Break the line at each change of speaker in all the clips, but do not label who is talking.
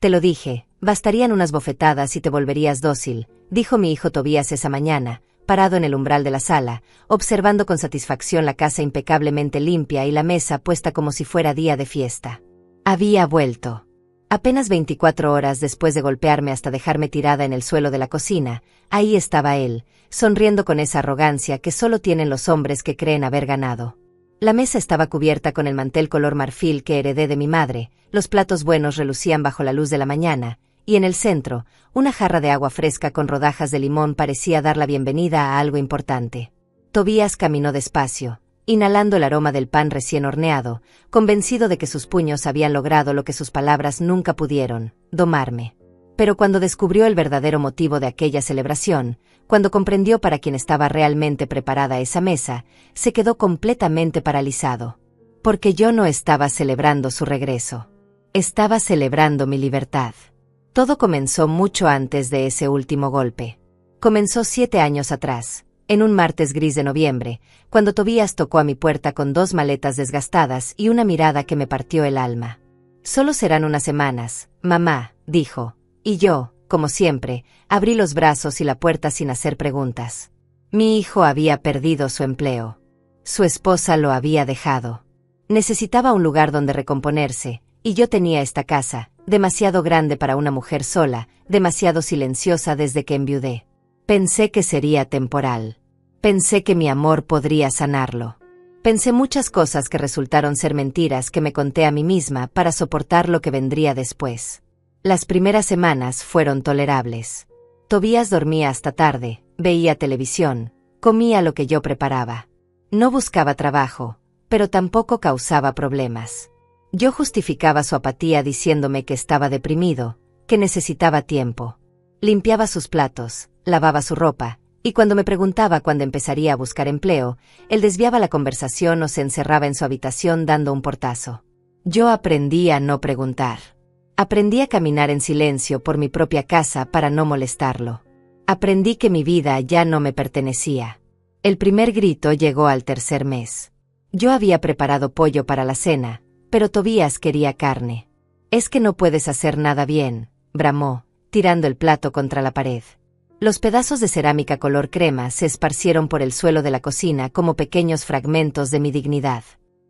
Te lo dije, bastarían unas bofetadas y te volverías dócil, dijo mi hijo Tobías esa mañana, parado en el umbral de la sala, observando con satisfacción la casa impecablemente limpia y la mesa puesta como si fuera día de fiesta. Había vuelto. Apenas 24 horas después de golpearme hasta dejarme tirada en el suelo de la cocina, ahí estaba él, sonriendo con esa arrogancia que solo tienen los hombres que creen haber ganado. La mesa estaba cubierta con el mantel color marfil que heredé de mi madre, los platos buenos relucían bajo la luz de la mañana, y en el centro, una jarra de agua fresca con rodajas de limón parecía dar la bienvenida a algo importante. Tobías caminó despacio, inhalando el aroma del pan recién horneado, convencido de que sus puños habían logrado lo que sus palabras nunca pudieron, domarme. Pero cuando descubrió el verdadero motivo de aquella celebración, cuando comprendió para quién estaba realmente preparada esa mesa, se quedó completamente paralizado. Porque yo no estaba celebrando su regreso. Estaba celebrando mi libertad. Todo comenzó mucho antes de ese último golpe. Comenzó 7 años atrás, en un martes gris de noviembre, cuando Tobías tocó a mi puerta con 2 maletas desgastadas y una mirada que me partió el alma. «Solo serán unas semanas, mamá», dijo, y yo, como siempre, abrí los brazos y la puerta sin hacer preguntas. Mi hijo había perdido su empleo. Su esposa lo había dejado. Necesitaba un lugar donde recomponerse, y yo tenía esta casa, demasiado grande para una mujer sola, demasiado silenciosa desde que enviudé. Pensé que sería temporal. Pensé que mi amor podría sanarlo. Pensé muchas cosas que resultaron ser mentiras que me conté a mí misma para soportar lo que vendría después. Las primeras semanas fueron tolerables. Tobías dormía hasta tarde, veía televisión, comía lo que yo preparaba. No buscaba trabajo, pero tampoco causaba problemas. Yo justificaba su apatía diciéndome que estaba deprimido, que necesitaba tiempo. Limpiaba sus platos, lavaba su ropa, y cuando me preguntaba cuándo empezaría a buscar empleo, él desviaba la conversación o se encerraba en su habitación dando un portazo. Yo aprendí a no preguntar. Aprendí a caminar en silencio por mi propia casa para no molestarlo. Aprendí que mi vida ya no me pertenecía. El primer grito llegó al 3er mes. Yo había preparado pollo para la cena, pero Tobías quería carne. «Es que no puedes hacer nada bien», bramó, tirando el plato contra la pared. Los pedazos de cerámica color crema se esparcieron por el suelo de la cocina como pequeños fragmentos de mi dignidad.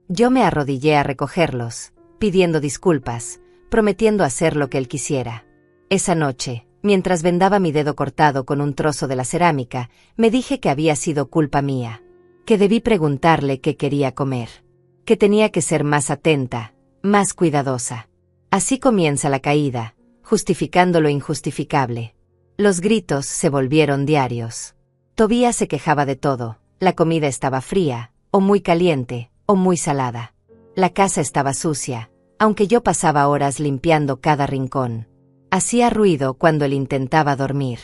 Yo me arrodillé a recogerlos, pidiendo disculpas, prometiendo hacer lo que él quisiera. Esa noche, mientras vendaba mi dedo cortado con un trozo de la cerámica, me dije que había sido culpa mía, que debí preguntarle qué quería comer, que tenía que ser más atenta, más cuidadosa. Así comienza la caída, justificando lo injustificable. Los gritos se volvieron diarios. Tobías se quejaba de todo, la comida estaba fría, o muy caliente, o muy salada. La casa estaba sucia, aunque yo pasaba horas limpiando cada rincón. Hacía ruido cuando él intentaba dormir.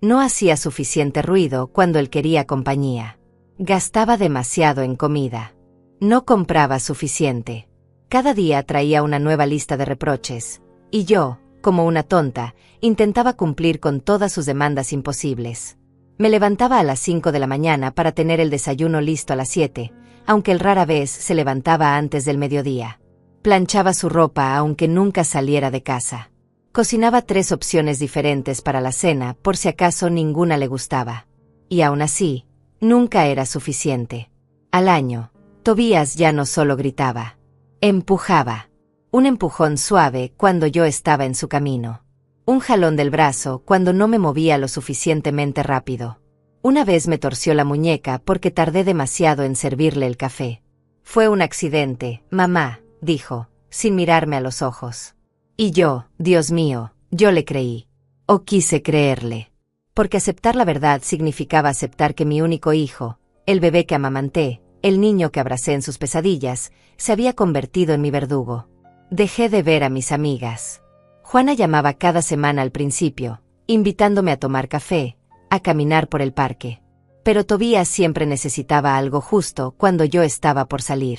No hacía suficiente ruido cuando él quería compañía. Gastaba demasiado en comida. No compraba suficiente. Cada día traía una nueva lista de reproches, y yo, como una tonta, intentaba cumplir con todas sus demandas imposibles. Me levantaba a las 5 de la mañana para tener el desayuno listo a las 7, aunque él rara vez se levantaba antes del mediodía. Planchaba su ropa aunque nunca saliera de casa. Cocinaba 3 opciones diferentes para la cena por si acaso ninguna le gustaba. Y aún así, nunca era suficiente. Al año, Tobías ya no solo gritaba. Empujaba. Un empujón suave cuando yo estaba en su camino. Un jalón del brazo cuando no me movía lo suficientemente rápido. Una vez me torció la muñeca porque tardé demasiado en servirle el café. «Fue un accidente, mamá», dijo, sin mirarme a los ojos. Y yo, Dios mío, yo le creí. O quise creerle. Porque aceptar la verdad significaba aceptar que mi único hijo, el bebé que amamanté, el niño que abracé en sus pesadillas, se había convertido en mi verdugo. Dejé de ver a mis amigas. Juana llamaba cada semana al principio, invitándome a tomar café, a caminar por el parque. Pero Tobías siempre necesitaba algo justo cuando yo estaba por salir.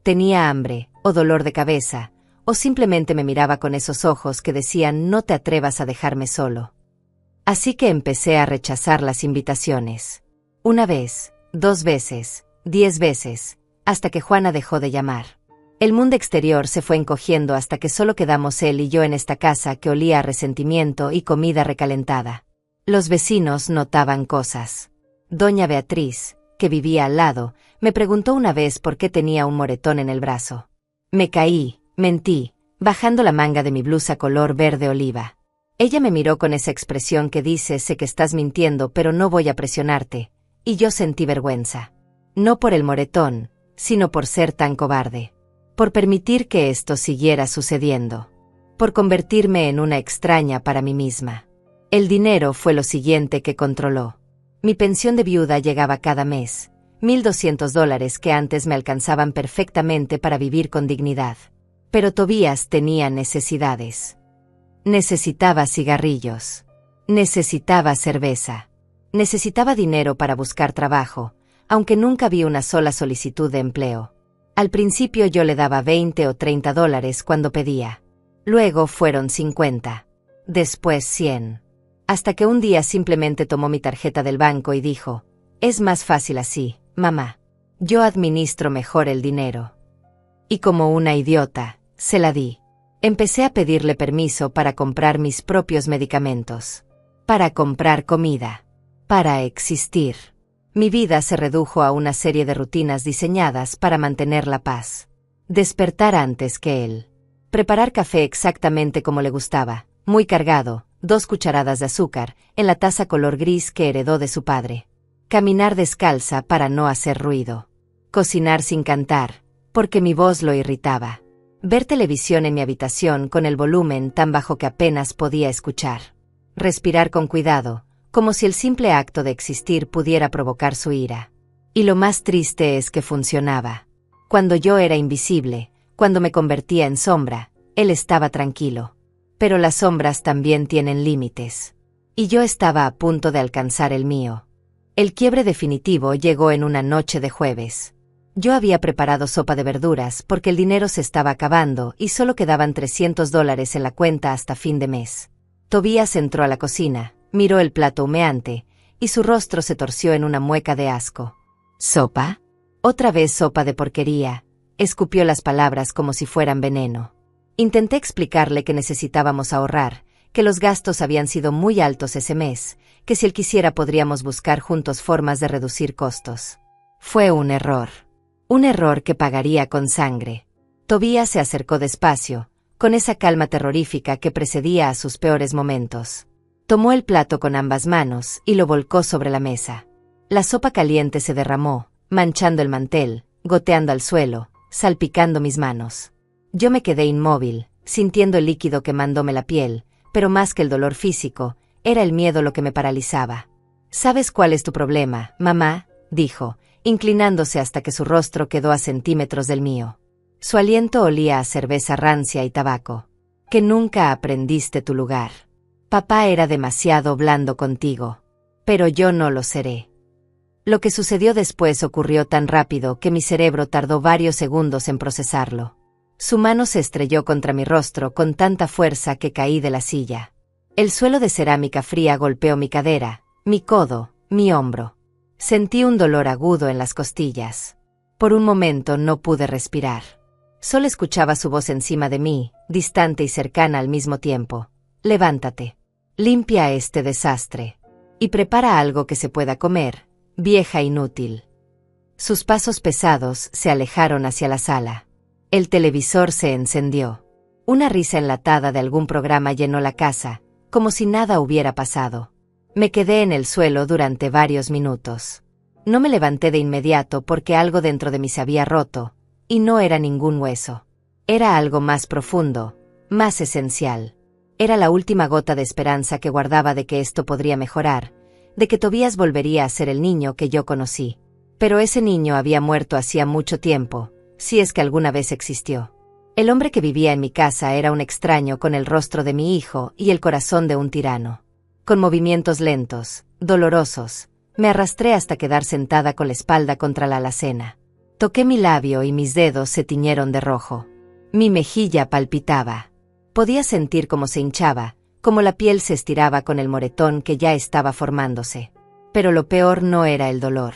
Tenía hambre, o dolor de cabeza, o simplemente me miraba con esos ojos que decían «no te atrevas a dejarme solo». Así que empecé a rechazar las invitaciones. 1 vez, 2 veces, 10 veces, hasta que Juana dejó de llamar. El mundo exterior se fue encogiendo hasta que solo quedamos él y yo en esta casa que olía a resentimiento y comida recalentada. Los vecinos notaban cosas. Doña Beatriz, que vivía al lado, me preguntó una vez por qué tenía un moretón en el brazo. Me caí, mentí, bajando la manga de mi blusa color verde oliva. Ella me miró con esa expresión que dice: sé que estás mintiendo, pero no voy a presionarte, y yo sentí vergüenza. No por el moretón, sino por ser tan cobarde. Por permitir que esto siguiera sucediendo. Por convertirme en una extraña para mí misma. El dinero fue lo siguiente que controló. Mi pensión de viuda llegaba cada mes, $1,200 que antes me alcanzaban perfectamente para vivir con dignidad. Pero Tobías tenía necesidades. Necesitaba cigarrillos. Necesitaba cerveza. Necesitaba dinero para buscar trabajo, aunque nunca vi una sola solicitud de empleo. Al principio yo le daba $20 o $30 cuando pedía. Luego fueron 50. Después 100. Hasta que un día simplemente tomó mi tarjeta del banco y dijo: es más fácil así, mamá. Yo administro mejor el dinero. Y como una idiota, se la di. Empecé a pedirle permiso para comprar mis propios medicamentos. Para comprar comida. Para existir. Mi vida se redujo a una serie de rutinas diseñadas para mantener la paz. Despertar antes que él. Preparar café exactamente como le gustaba, muy cargado, 2 cucharadas de azúcar, en la taza color gris que heredó de su padre. Caminar descalza para no hacer ruido. Cocinar sin cantar, porque mi voz lo irritaba. Ver televisión en mi habitación con el volumen tan bajo que apenas podía escuchar. Respirar con cuidado, como si el simple acto de existir pudiera provocar su ira. Y lo más triste es que funcionaba. Cuando yo era invisible, cuando me convertía en sombra, él estaba tranquilo. Pero las sombras también tienen límites. Y yo estaba a punto de alcanzar el mío. El quiebre definitivo llegó en una noche de jueves. Yo había preparado sopa de verduras porque el dinero se estaba acabando y solo quedaban $300 en la cuenta hasta fin de mes. Tobías entró a la cocina, miró el plato humeante, y su rostro se torció en una mueca de asco. ¿Sopa? Otra vez sopa de porquería. Escupió las palabras como si fueran veneno. Intenté explicarle que necesitábamos ahorrar, que los gastos habían sido muy altos ese mes, que si él quisiera podríamos buscar juntos formas de reducir costos. Fue un error. Un error que pagaría con sangre. Tobías se acercó despacio, con esa calma terrorífica que precedía a sus peores momentos. Tomó el plato con ambas manos y lo volcó sobre la mesa. La sopa caliente se derramó, manchando el mantel, goteando al suelo, salpicando mis manos. Yo me quedé inmóvil, sintiendo el líquido quemándome la piel, pero más que el dolor físico, era el miedo lo que me paralizaba. ¿Sabes cuál es tu problema, mamá?, dijo, inclinándose hasta que su rostro quedó a centímetros del mío. Su aliento olía a cerveza rancia y tabaco. Que nunca aprendiste tu lugar. Papá era demasiado blando contigo. Pero yo no lo seré. Lo que sucedió después ocurrió tan rápido que mi cerebro tardó varios segundos en procesarlo. Su mano se estrelló contra mi rostro con tanta fuerza que caí de la silla. El suelo de cerámica fría golpeó mi cadera, mi codo, mi hombro. Sentí un dolor agudo en las costillas. Por un momento no pude respirar. Solo escuchaba su voz encima de mí, distante y cercana al mismo tiempo. Levántate. Limpia este desastre. Y prepara algo que se pueda comer, vieja inútil. Sus pasos pesados se alejaron hacia la sala. El televisor se encendió. Una risa enlatada de algún programa llenó la casa, como si nada hubiera pasado. Me quedé en el suelo durante varios minutos. No me levanté de inmediato porque algo dentro de mí se había roto, y no era ningún hueso. Era algo más profundo, más esencial. Era la última gota de esperanza que guardaba de que esto podría mejorar, de que Tobías volvería a ser el niño que yo conocí. Pero ese niño había muerto hacía mucho tiempo, si es que alguna vez existió. El hombre que vivía en mi casa era un extraño con el rostro de mi hijo y el corazón de un tirano. Con movimientos lentos, dolorosos, me arrastré hasta quedar sentada con la espalda contra la alacena. Toqué mi labio y mis dedos se tiñeron de rojo. Mi mejilla palpitaba. Podía sentir cómo se hinchaba, cómo la piel se estiraba con el moretón que ya estaba formándose. Pero lo peor no era el dolor.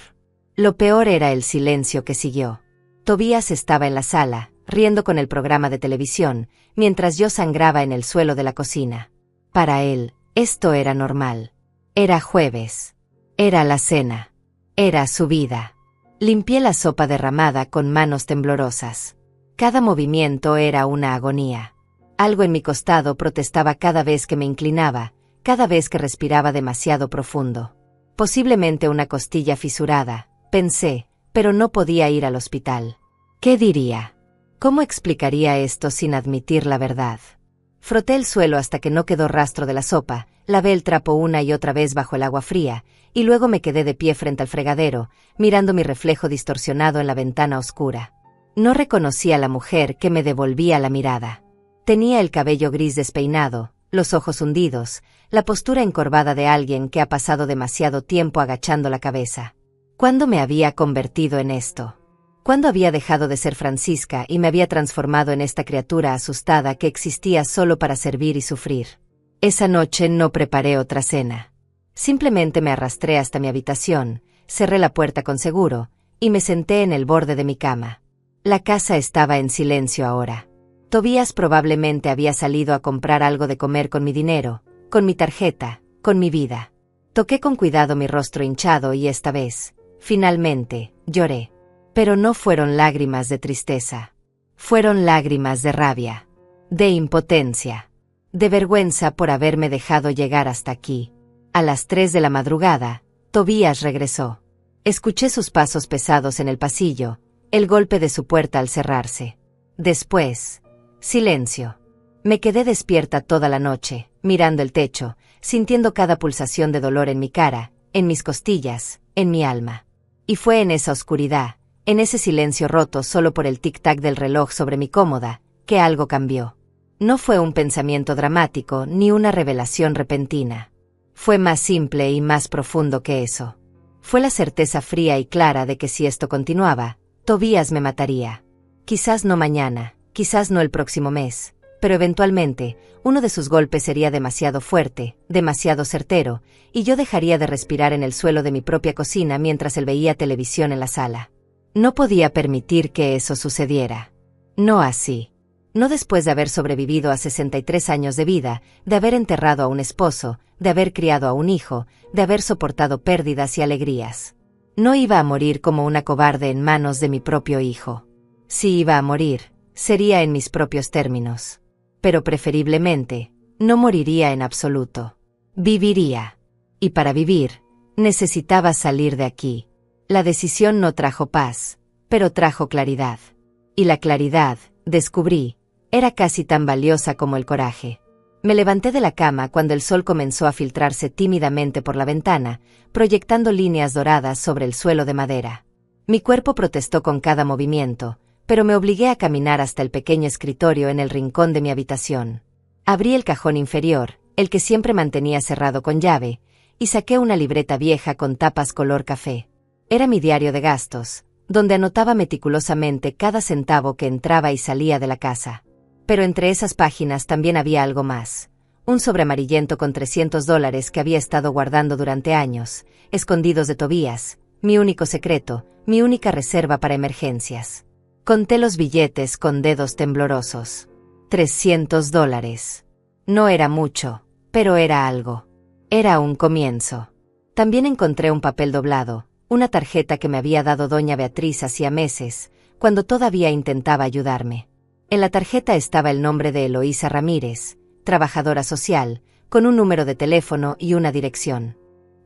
Lo peor era el silencio que siguió. Tobías estaba en la sala, riendo con el programa de televisión, mientras yo sangraba en el suelo de la cocina. Para él, esto era normal. Era jueves. Era la cena. Era su vida. Limpié la sopa derramada con manos temblorosas. Cada movimiento era una agonía. Algo en mi costado protestaba cada vez que me inclinaba, cada vez que respiraba demasiado profundo. Posiblemente una costilla fisurada, pensé, pero no podía ir al hospital. ¿Qué diría? ¿Cómo explicaría esto sin admitir la verdad? Froté el suelo hasta que no quedó rastro de la sopa, lavé el trapo una y otra vez bajo el agua fría, y luego me quedé de pie frente al fregadero, mirando mi reflejo distorsionado en la ventana oscura. No reconocí a la mujer que me devolvía la mirada. Tenía el cabello gris despeinado, los ojos hundidos, la postura encorvada de alguien que ha pasado demasiado tiempo agachando la cabeza. ¿Cuándo me había convertido en esto? ¿Cuándo había dejado de ser Francisca y me había transformado en esta criatura asustada que existía solo para servir y sufrir? Esa noche no preparé otra cena. Simplemente me arrastré hasta mi habitación, cerré la puerta con seguro, y me senté en el borde de mi cama. La casa estaba en silencio ahora. Tobías probablemente había salido a comprar algo de comer con mi dinero, con mi tarjeta, con mi vida. Toqué con cuidado mi rostro hinchado y esta vez, finalmente, lloré. Pero no fueron lágrimas de tristeza. Fueron lágrimas de rabia, de impotencia, de vergüenza por haberme dejado llegar hasta aquí. A las 3 de la madrugada, Tobías regresó. Escuché sus pasos pesados en el pasillo, el golpe de su puerta al cerrarse. Después, silencio. Me quedé despierta toda la noche, mirando el techo, sintiendo cada pulsación de dolor en mi cara, en mis costillas, en mi alma. Y fue en esa oscuridad, en ese silencio roto solo por el tic-tac del reloj sobre mi cómoda, que algo cambió. No fue un pensamiento dramático ni una revelación repentina. Fue más simple y más profundo que eso. Fue la certeza fría y clara de que si esto continuaba, Tobías me mataría. Quizás no mañana, quizás no el próximo mes, pero eventualmente, uno de sus golpes sería demasiado fuerte, demasiado certero, y yo dejaría de respirar en el suelo de mi propia cocina mientras él veía televisión en la sala. No podía permitir que eso sucediera. No así. No después de haber sobrevivido a 63 años de vida, de haber enterrado a un esposo, de haber criado a un hijo, de haber soportado pérdidas y alegrías. No iba a morir como una cobarde en manos de mi propio hijo. Si iba a morir, sería en mis propios términos. Pero preferiblemente, no moriría en absoluto. Viviría. Y para vivir, necesitaba salir de aquí. La decisión no trajo paz, pero trajo claridad. Y la claridad, descubrí, era casi tan valiosa como el coraje. Me levanté de la cama cuando el sol comenzó a filtrarse tímidamente por la ventana, proyectando líneas doradas sobre el suelo de madera. Mi cuerpo protestó con cada movimiento, pero me obligué a caminar hasta el pequeño escritorio en el rincón de mi habitación. Abrí el cajón inferior, el que siempre mantenía cerrado con llave, y saqué una libreta vieja con tapas color café. Era mi diario de gastos, donde anotaba meticulosamente cada centavo que entraba y salía de la casa. Pero entre esas páginas también había algo más. Un sobre amarillento con $300 que había estado guardando durante años, escondidos de Tobías, mi único secreto, mi única reserva para emergencias. Conté los billetes con dedos temblorosos. $300. No era mucho, pero era algo. Era un comienzo. También encontré un papel doblado, una tarjeta que me había dado doña Beatriz hacía meses, cuando todavía intentaba ayudarme. En la tarjeta estaba el nombre de Eloísa Ramírez, trabajadora social, con un número de teléfono y una dirección.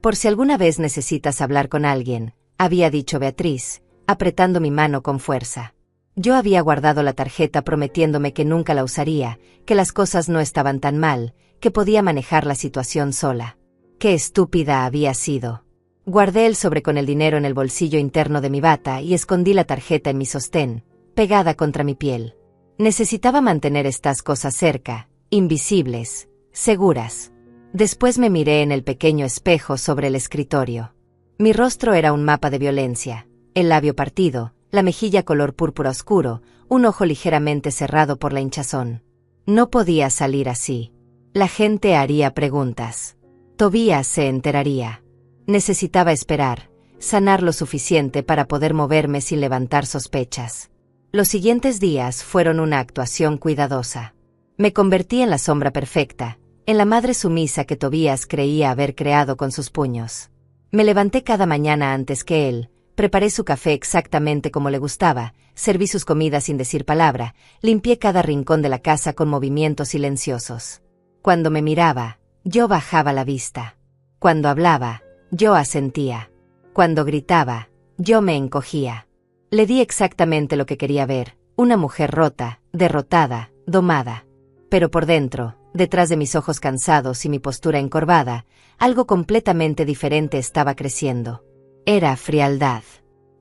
Por si alguna vez necesitas hablar con alguien, había dicho Beatriz, apretando mi mano con fuerza. Yo había guardado la tarjeta prometiéndome que nunca la usaría, que las cosas no estaban tan mal, que podía manejar la situación sola. ¡Qué estúpida había sido! Guardé el sobre con el dinero en el bolsillo interno de mi bata y escondí la tarjeta en mi sostén, pegada contra mi piel. Necesitaba mantener estas cosas cerca, invisibles, seguras. Después me miré en el pequeño espejo sobre el escritorio. Mi rostro era un mapa de violencia, el labio partido, la mejilla color púrpura oscuro, un ojo ligeramente cerrado por la hinchazón. No podía salir así. La gente haría preguntas. Tobías se enteraría. Necesitaba esperar, sanar lo suficiente para poder moverme sin levantar sospechas. Los siguientes días fueron una actuación cuidadosa. Me convertí en la sombra perfecta, en la madre sumisa que Tobías creía haber creado con sus puños. Me levanté cada mañana antes que él, preparé su café exactamente como le gustaba, serví sus comidas sin decir palabra, limpié cada rincón de la casa con movimientos silenciosos. Cuando me miraba, yo bajaba la vista. Cuando hablaba, yo asentía. Cuando gritaba, yo me encogía. Le di exactamente lo que quería ver, una mujer rota, derrotada, domada. Pero por dentro, detrás de mis ojos cansados y mi postura encorvada, algo completamente diferente estaba creciendo. Era frialdad.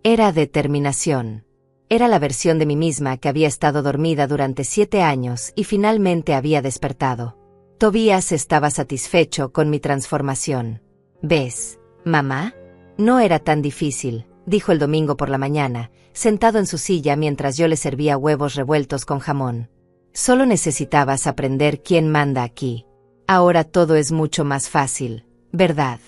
Era determinación. Era la versión de mí misma que había estado dormida durante 7 años y finalmente había despertado. Tobías estaba satisfecho con mi transformación. ¿Ves, mamá? No era tan difícil, dijo el domingo por la mañana, sentado en su silla mientras yo le servía huevos revueltos con jamón. Solo necesitabas aprender quién manda aquí. Ahora todo es mucho más fácil, ¿verdad?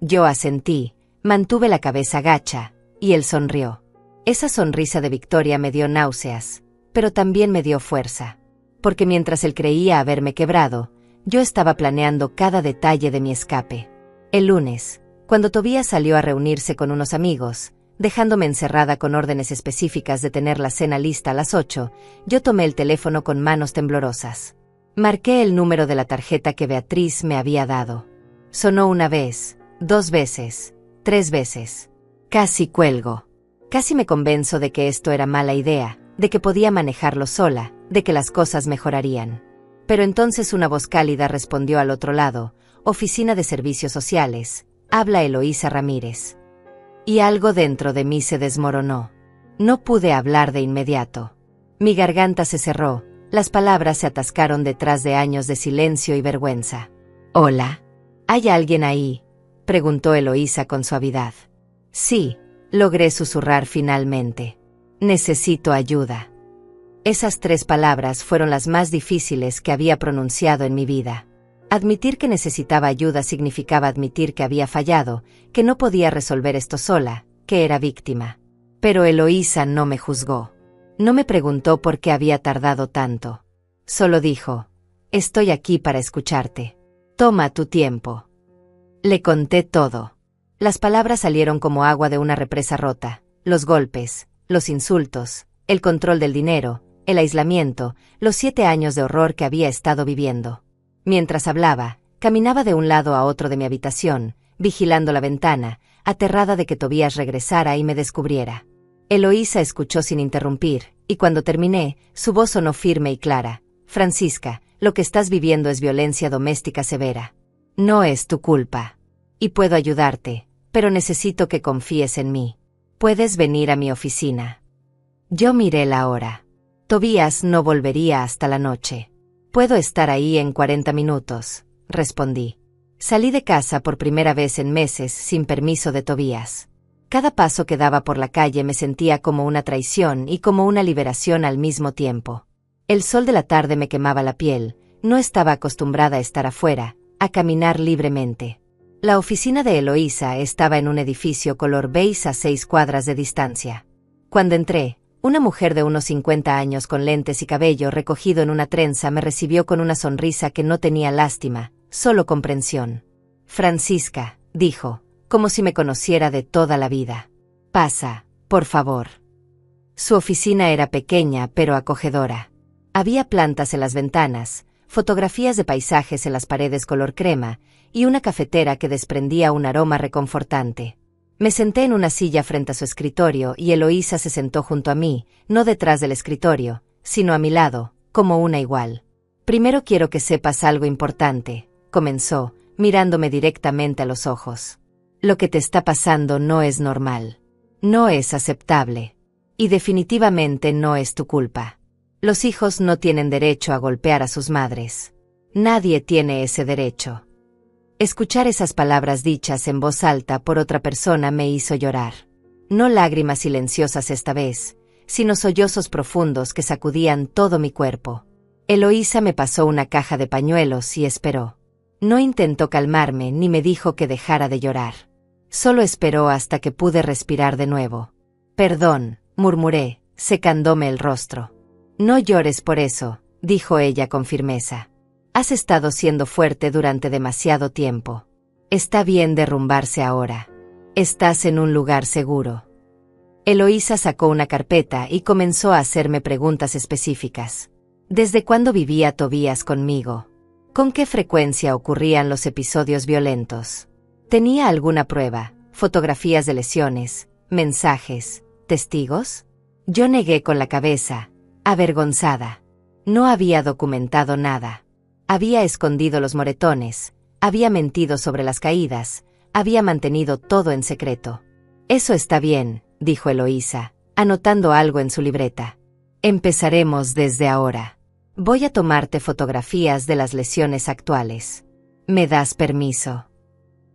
Yo asentí, mantuve la cabeza gacha, y él sonrió. Esa sonrisa de victoria me dio náuseas, pero también me dio fuerza. Porque mientras él creía haberme quebrado, yo estaba planeando cada detalle de mi escape. El lunes, cuando Tobías salió a reunirse con unos amigos, dejándome encerrada con órdenes específicas de tener la cena lista a las 8, yo tomé el teléfono con manos temblorosas. Marqué el número de la tarjeta que Beatriz me había dado. Sonó una vez, 2 veces, 3 veces. Casi cuelgo. Casi me convenzo de que esto era mala idea, de que podía manejarlo sola, de que las cosas mejorarían. Pero entonces una voz cálida respondió al otro lado: Oficina de Servicios Sociales, habla Eloísa Ramírez. Y algo dentro de mí se desmoronó. No pude hablar de inmediato. Mi garganta se cerró, las palabras se atascaron detrás de años de silencio y vergüenza. «Hola. ¿Hay alguien ahí?», preguntó Eloísa con suavidad. «Sí», logré susurrar finalmente. «Necesito ayuda». Esas 3 palabras fueron las más difíciles que había pronunciado en mi vida. Admitir que necesitaba ayuda significaba admitir que había fallado, que no podía resolver esto sola, que era víctima. Pero Eloísa no me juzgó. No me preguntó por qué había tardado tanto. Solo dijo: «Estoy aquí para escucharte. Toma tu tiempo». Le conté todo. Las palabras salieron como agua de una represa rota: los golpes, los insultos, el control del dinero, el aislamiento, los 7 años de horror que había estado viviendo. Mientras hablaba, caminaba de un lado a otro de mi habitación, vigilando la ventana, aterrada de que Tobías regresara y me descubriera. Eloísa escuchó sin interrumpir, y cuando terminé, su voz sonó firme y clara: «Francisca, lo que estás viviendo es violencia doméstica severa. No es tu culpa. Y puedo ayudarte, pero necesito que confíes en mí. Puedes venir a mi oficina». Yo miré la hora. Tobías no volvería hasta la noche. «Puedo estar ahí en 40 minutos», respondí. Salí de casa por primera vez en meses sin permiso de Tobías. Cada paso que daba por la calle me sentía como una traición y como una liberación al mismo tiempo. El sol de la tarde me quemaba la piel, no estaba acostumbrada a estar afuera, a caminar libremente. La oficina de Eloísa estaba en un edificio color beige a 6 cuadras de distancia. Cuando entré, una mujer de unos 50 años con lentes y cabello recogido en una trenza me recibió con una sonrisa que no tenía lástima, solo comprensión. «Francisca», dijo, como si me conociera de toda la vida. «Pasa, por favor». Su oficina era pequeña pero acogedora. Había plantas en las ventanas, fotografías de paisajes en las paredes color crema, y una cafetera que desprendía un aroma reconfortante. Me senté en una silla frente a su escritorio y Eloísa se sentó junto a mí, no detrás del escritorio, sino a mi lado, como una igual. «Primero quiero que sepas algo importante», comenzó, mirándome directamente a los ojos. «Lo que te está pasando no es normal. No es aceptable. Y definitivamente no es tu culpa. Los hijos no tienen derecho a golpear a sus madres. Nadie tiene ese derecho». Escuchar esas palabras dichas en voz alta por otra persona me hizo llorar. No lágrimas silenciosas esta vez, sino sollozos profundos que sacudían todo mi cuerpo. Eloísa me pasó una caja de pañuelos y esperó. No intentó calmarme ni me dijo que dejara de llorar. Solo esperó hasta que pude respirar de nuevo. «Perdón», murmuré, secándome el rostro. No llores por eso, dijo ella con firmeza. Has estado siendo fuerte durante demasiado tiempo. Está bien derrumbarse ahora. Estás en un lugar seguro. Eloísa sacó una carpeta y comenzó a hacerme preguntas específicas. ¿Desde cuándo vivía Tobías conmigo? ¿Con qué frecuencia ocurrían los episodios violentos? ¿Tenía alguna prueba, fotografías de lesiones, mensajes, testigos? Yo negué con la cabeza, avergonzada. No había documentado nada. Había escondido los moretones, había mentido sobre las caídas, había mantenido todo en secreto. Eso está bien, dijo Eloísa, anotando algo en su libreta. Empezaremos desde ahora. Voy a tomarte fotografías de las lesiones actuales. ¿Me das permiso?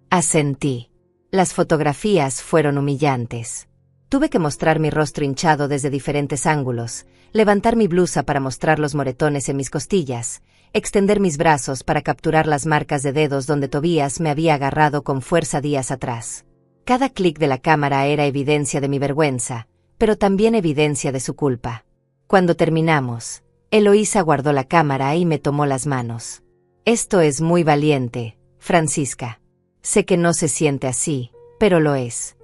Asentí. Las fotografías fueron humillantes. Tuve que mostrar mi rostro hinchado desde diferentes ángulos, levantar mi blusa para mostrar los moretones en mis costillas, extender mis brazos para capturar las marcas de dedos donde Tobías me había agarrado con fuerza días atrás. Cada clic de la cámara era evidencia de mi vergüenza, pero también evidencia de su culpa. Cuando terminamos, Eloísa guardó la cámara y me tomó las manos. Esto es muy valiente, Francisca. Sé que no se siente así, pero lo es.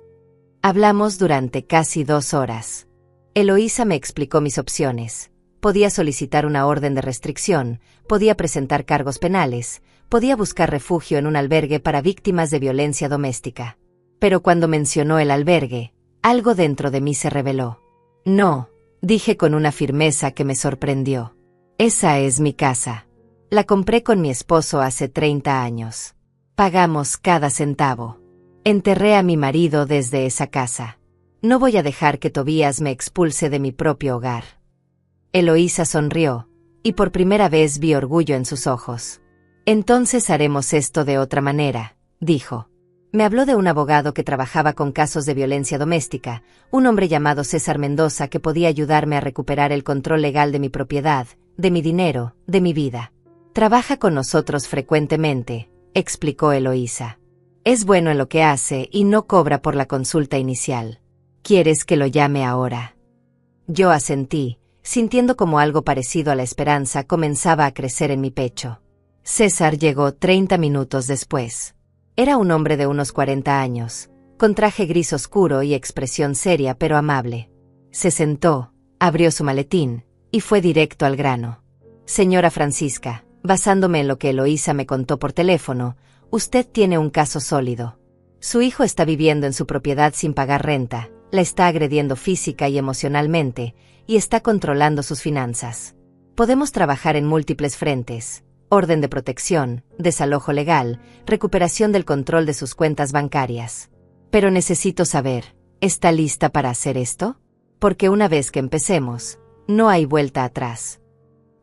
Hablamos durante casi 2 horas. Eloísa me explicó mis opciones. Podía solicitar una orden de restricción, podía presentar cargos penales, podía buscar refugio en un albergue para víctimas de violencia doméstica. Pero cuando mencionó el albergue, algo dentro de mí se reveló. No, dije con una firmeza que me sorprendió. Esa es mi casa. La compré con mi esposo hace 30 años. Pagamos cada centavo. Enterré a mi marido desde esa casa. No voy a dejar que Tobías me expulse de mi propio hogar. Eloísa sonrió, y por primera vez vi orgullo en sus ojos. Entonces haremos esto de otra manera, dijo. Me habló de un abogado que trabajaba con casos de violencia doméstica, un hombre llamado César Mendoza que podía ayudarme a recuperar el control legal de mi propiedad, de mi dinero, de mi vida. Trabaja con nosotros frecuentemente, explicó Eloísa. Es bueno en lo que hace y no cobra por la consulta inicial. ¿Quieres que lo llame ahora? Yo asentí, sintiendo como algo parecido a la esperanza comenzaba a crecer en mi pecho. César llegó 30 minutos después. Era un hombre de unos 40 años, con traje gris oscuro y expresión seria pero amable. Se sentó, abrió su maletín, y fue directo al grano. Señora Francisca, basándome en lo que Eloísa me contó por teléfono, usted tiene un caso sólido. Su hijo está viviendo en su propiedad sin pagar renta, la está agrediendo física y emocionalmente, y está controlando sus finanzas. Podemos trabajar en múltiples frentes: orden de protección, desalojo legal, recuperación del control de sus cuentas bancarias. Pero necesito saber, ¿está lista para hacer esto? Porque una vez que empecemos, no hay vuelta atrás.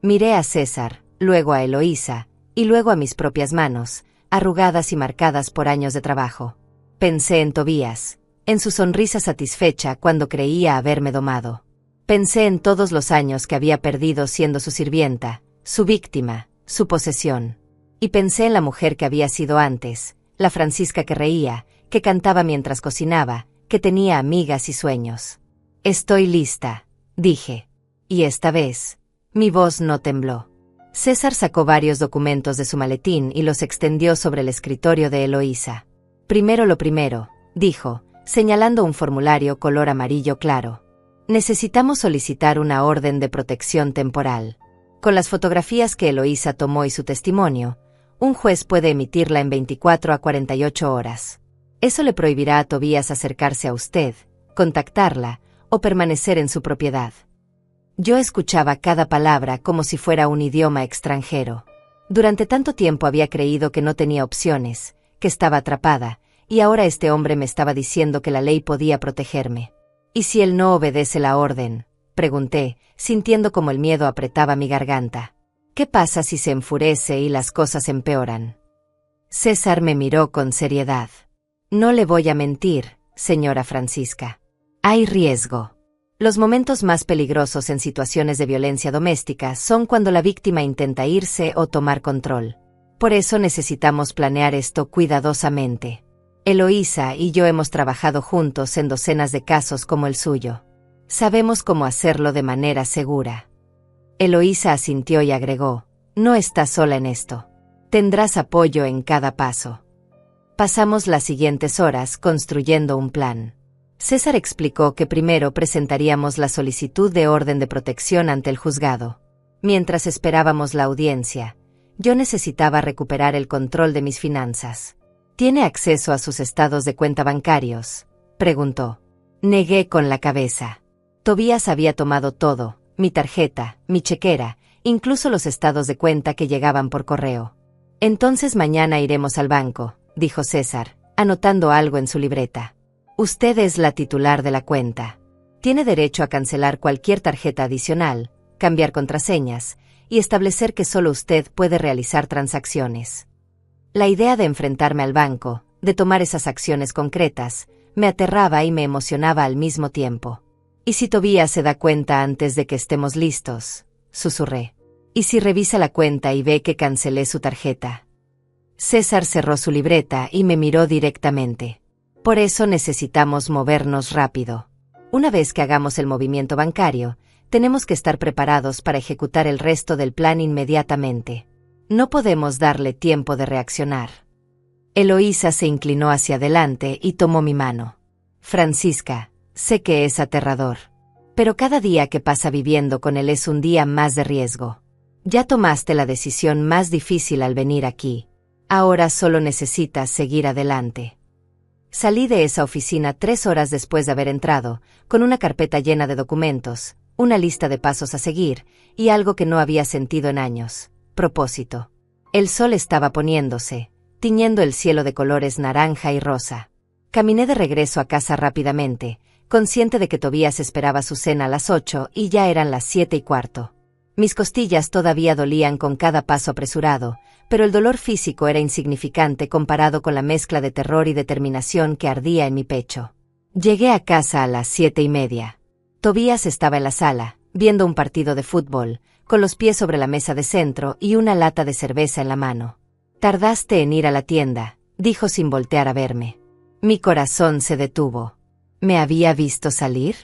Miré a César, luego a Eloísa, y luego a mis propias manos, arrugadas y marcadas por años de trabajo. Pensé en Tobías, en su sonrisa satisfecha cuando creía haberme domado. Pensé en todos los años que había perdido siendo su sirvienta, su víctima, su posesión. Y pensé en la mujer que había sido antes, la Francisca que reía, que cantaba mientras cocinaba, que tenía amigas y sueños. Estoy lista, dije. Y esta vez, mi voz no tembló. César sacó varios documentos de su maletín y los extendió sobre el escritorio de Eloísa. Primero lo primero, dijo, señalando un formulario color amarillo claro. Necesitamos solicitar una orden de protección temporal. Con las fotografías que Eloísa tomó y su testimonio, un juez puede emitirla en 24 a 48 horas. Eso le prohibirá a Tobías acercarse a usted, contactarla o permanecer en su propiedad. Yo escuchaba cada palabra como si fuera un idioma extranjero. Durante tanto tiempo había creído que no tenía opciones, que estaba atrapada, y ahora este hombre me estaba diciendo que la ley podía protegerme. ¿Y si él no obedece la orden?, pregunté, sintiendo como el miedo apretaba mi garganta. ¿Qué pasa si se enfurece y las cosas empeoran? César me miró con seriedad. No le voy a mentir, señora Francisca. Hay riesgo. Los momentos más peligrosos en situaciones de violencia doméstica son cuando la víctima intenta irse o tomar control. Por eso necesitamos planear esto cuidadosamente. Eloísa y yo hemos trabajado juntos en docenas de casos como el suyo. Sabemos cómo hacerlo de manera segura. Eloísa asintió y agregó, no estás sola en esto. Tendrás apoyo en cada paso. Pasamos las siguientes horas construyendo un plan. César explicó que primero presentaríamos la solicitud de orden de protección ante el juzgado. Mientras esperábamos la audiencia, yo necesitaba recuperar el control de mis finanzas. ¿Tiene acceso a sus estados de cuenta bancarios?, preguntó. Negué con la cabeza. Tobías había tomado todo, mi tarjeta, mi chequera, incluso los estados de cuenta que llegaban por correo. Entonces mañana iremos al banco, dijo César, anotando algo en su libreta. Usted es la titular de la cuenta. Tiene derecho a cancelar cualquier tarjeta adicional, cambiar contraseñas, y establecer que solo usted puede realizar transacciones. La idea de enfrentarme al banco, de tomar esas acciones concretas, me aterraba y me emocionaba al mismo tiempo. ¿Y si Tobías se da cuenta antes de que estemos listos?, susurré. ¿Y si revisa la cuenta y ve que cancelé su tarjeta? César cerró su libreta y me miró directamente. Por eso necesitamos movernos rápido. Una vez que hagamos el movimiento bancario, tenemos que estar preparados para ejecutar el resto del plan inmediatamente. No podemos darle tiempo de reaccionar. Eloísa se inclinó hacia adelante y tomó mi mano. Francisca, sé que es aterrador. Pero cada día que pasa viviendo con él es un día más de riesgo. Ya tomaste la decisión más difícil al venir aquí. Ahora solo necesitas seguir adelante. Salí de esa oficina 3 horas después de haber entrado, con una carpeta llena de documentos, una lista de pasos a seguir, y algo que no había sentido en años: propósito. El sol estaba poniéndose, tiñendo el cielo de colores naranja y rosa. Caminé de regreso a casa rápidamente, consciente de que Tobías esperaba su cena a las 8 y ya eran las 7:15. Mis costillas todavía dolían con cada paso apresurado, pero el dolor físico era insignificante comparado con la mezcla de terror y determinación que ardía en mi pecho. Llegué a casa a las 7:30. Tobías estaba en la sala, viendo un partido de fútbol, con los pies sobre la mesa de centro y una lata de cerveza en la mano. «Tardaste en ir a la tienda», dijo sin voltear a verme. Mi corazón se detuvo. ¿Me había visto salir?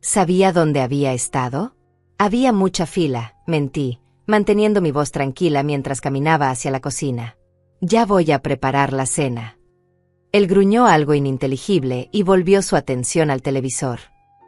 ¿Sabía dónde había estado? Había mucha fila, mentí, manteniendo mi voz tranquila mientras caminaba hacia la cocina. Ya voy a preparar la cena. Él gruñó algo ininteligible y volvió su atención al televisor.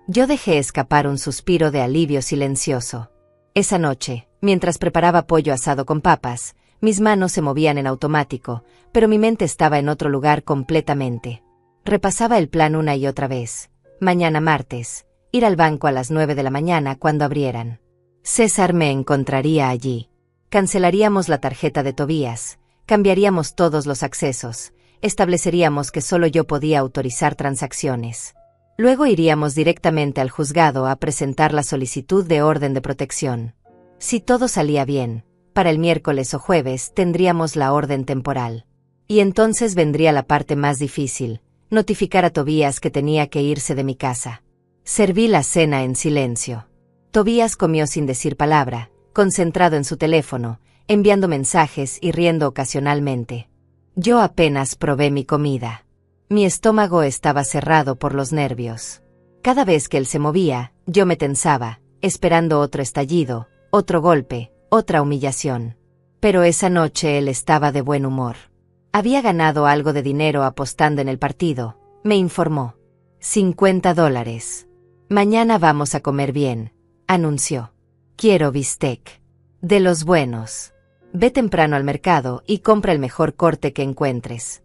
Yo dejé escapar un suspiro de alivio silencioso. Esa noche, mientras preparaba pollo asado con papas, mis manos se movían en automático, pero mi mente estaba en otro lugar completamente. Repasaba el plan una y otra vez. Mañana martes, ir al banco a las 9 de la mañana cuando abrieran. César me encontraría allí. Cancelaríamos la tarjeta de Tobías, cambiaríamos todos los accesos, estableceríamos que solo yo podía autorizar transacciones. Luego iríamos directamente al juzgado a presentar la solicitud de orden de protección. Si todo salía bien, para el miércoles o jueves tendríamos la orden temporal. Y entonces vendría la parte más difícil: notificar a Tobías que tenía que irse de mi casa. Serví la cena en silencio. Tobías comió sin decir palabra, concentrado en su teléfono, enviando mensajes y riendo ocasionalmente. Yo apenas probé mi comida. Mi estómago estaba cerrado por los nervios. Cada vez que él se movía, yo me tensaba, esperando otro estallido, otro golpe, otra humillación. Pero esa noche él estaba de buen humor. Había ganado algo de dinero apostando en el partido, me informó. $50. Mañana vamos a comer bien, anunció. Quiero bistec. De los buenos. Ve temprano al mercado y compra el mejor corte que encuentres.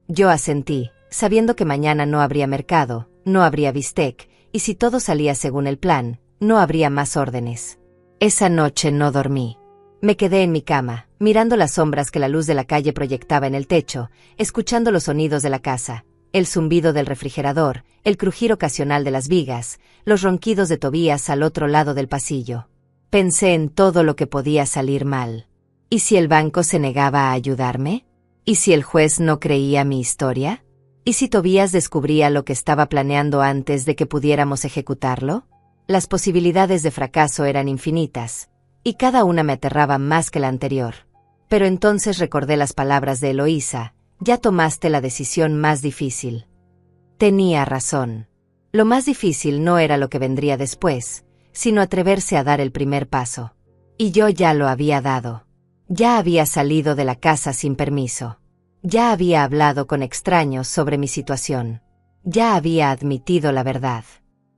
Yo asentí, sabiendo que mañana no habría mercado, no habría bistec, y si todo salía según el plan, no habría más órdenes. Esa noche no dormí. Me quedé en mi cama, mirando las sombras que la luz de la calle proyectaba en el techo, escuchando los sonidos de la casa, el zumbido del refrigerador, el crujir ocasional de las vigas, los ronquidos de Tobías al otro lado del pasillo. Pensé en todo lo que podía salir mal. ¿Y si el banco se negaba a ayudarme? ¿Y si el juez no creía mi historia? ¿Y si Tobías descubría lo que estaba planeando antes de que pudiéramos ejecutarlo? Las posibilidades de fracaso eran infinitas, y cada una me aterraba más que la anterior. Pero entonces recordé las palabras de Eloísa: ya tomaste la decisión más difícil. Tenía razón. Lo más difícil no era lo que vendría después, sino atreverse a dar el primer paso. Y yo ya lo había dado. Ya había salido de la casa sin permiso. Ya había hablado con extraños sobre mi situación. Ya había admitido la verdad.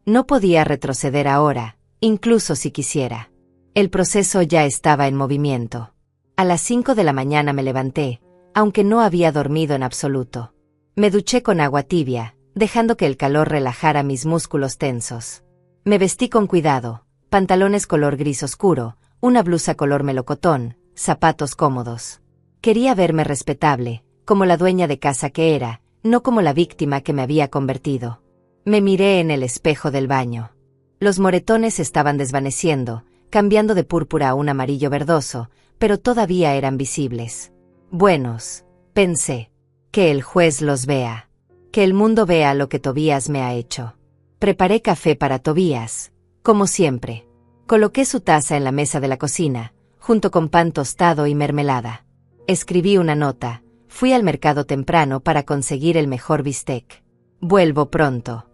No podía retroceder ahora, incluso si quisiera. El proceso ya estaba en movimiento. A las 5 de la mañana me levanté, aunque no había dormido en absoluto. Me duché con agua tibia, dejando que el calor relajara mis músculos tensos. Me vestí con cuidado, pantalones color gris oscuro, una blusa color melocotón, zapatos cómodos. Quería verme respetable, como la dueña de casa que era, no como la víctima que me había convertido. Me miré en el espejo del baño. Los moretones estaban desvaneciendo, cambiando de púrpura a un amarillo verdoso, pero todavía eran visibles. Buenos, pensé. Que el juez los vea. Que el mundo vea lo que Tobías me ha hecho. Preparé café para Tobías, como siempre. Coloqué su taza en la mesa de la cocina, junto con pan tostado y mermelada. Escribí una nota. Fui al mercado temprano para conseguir el mejor bistec. Vuelvo pronto.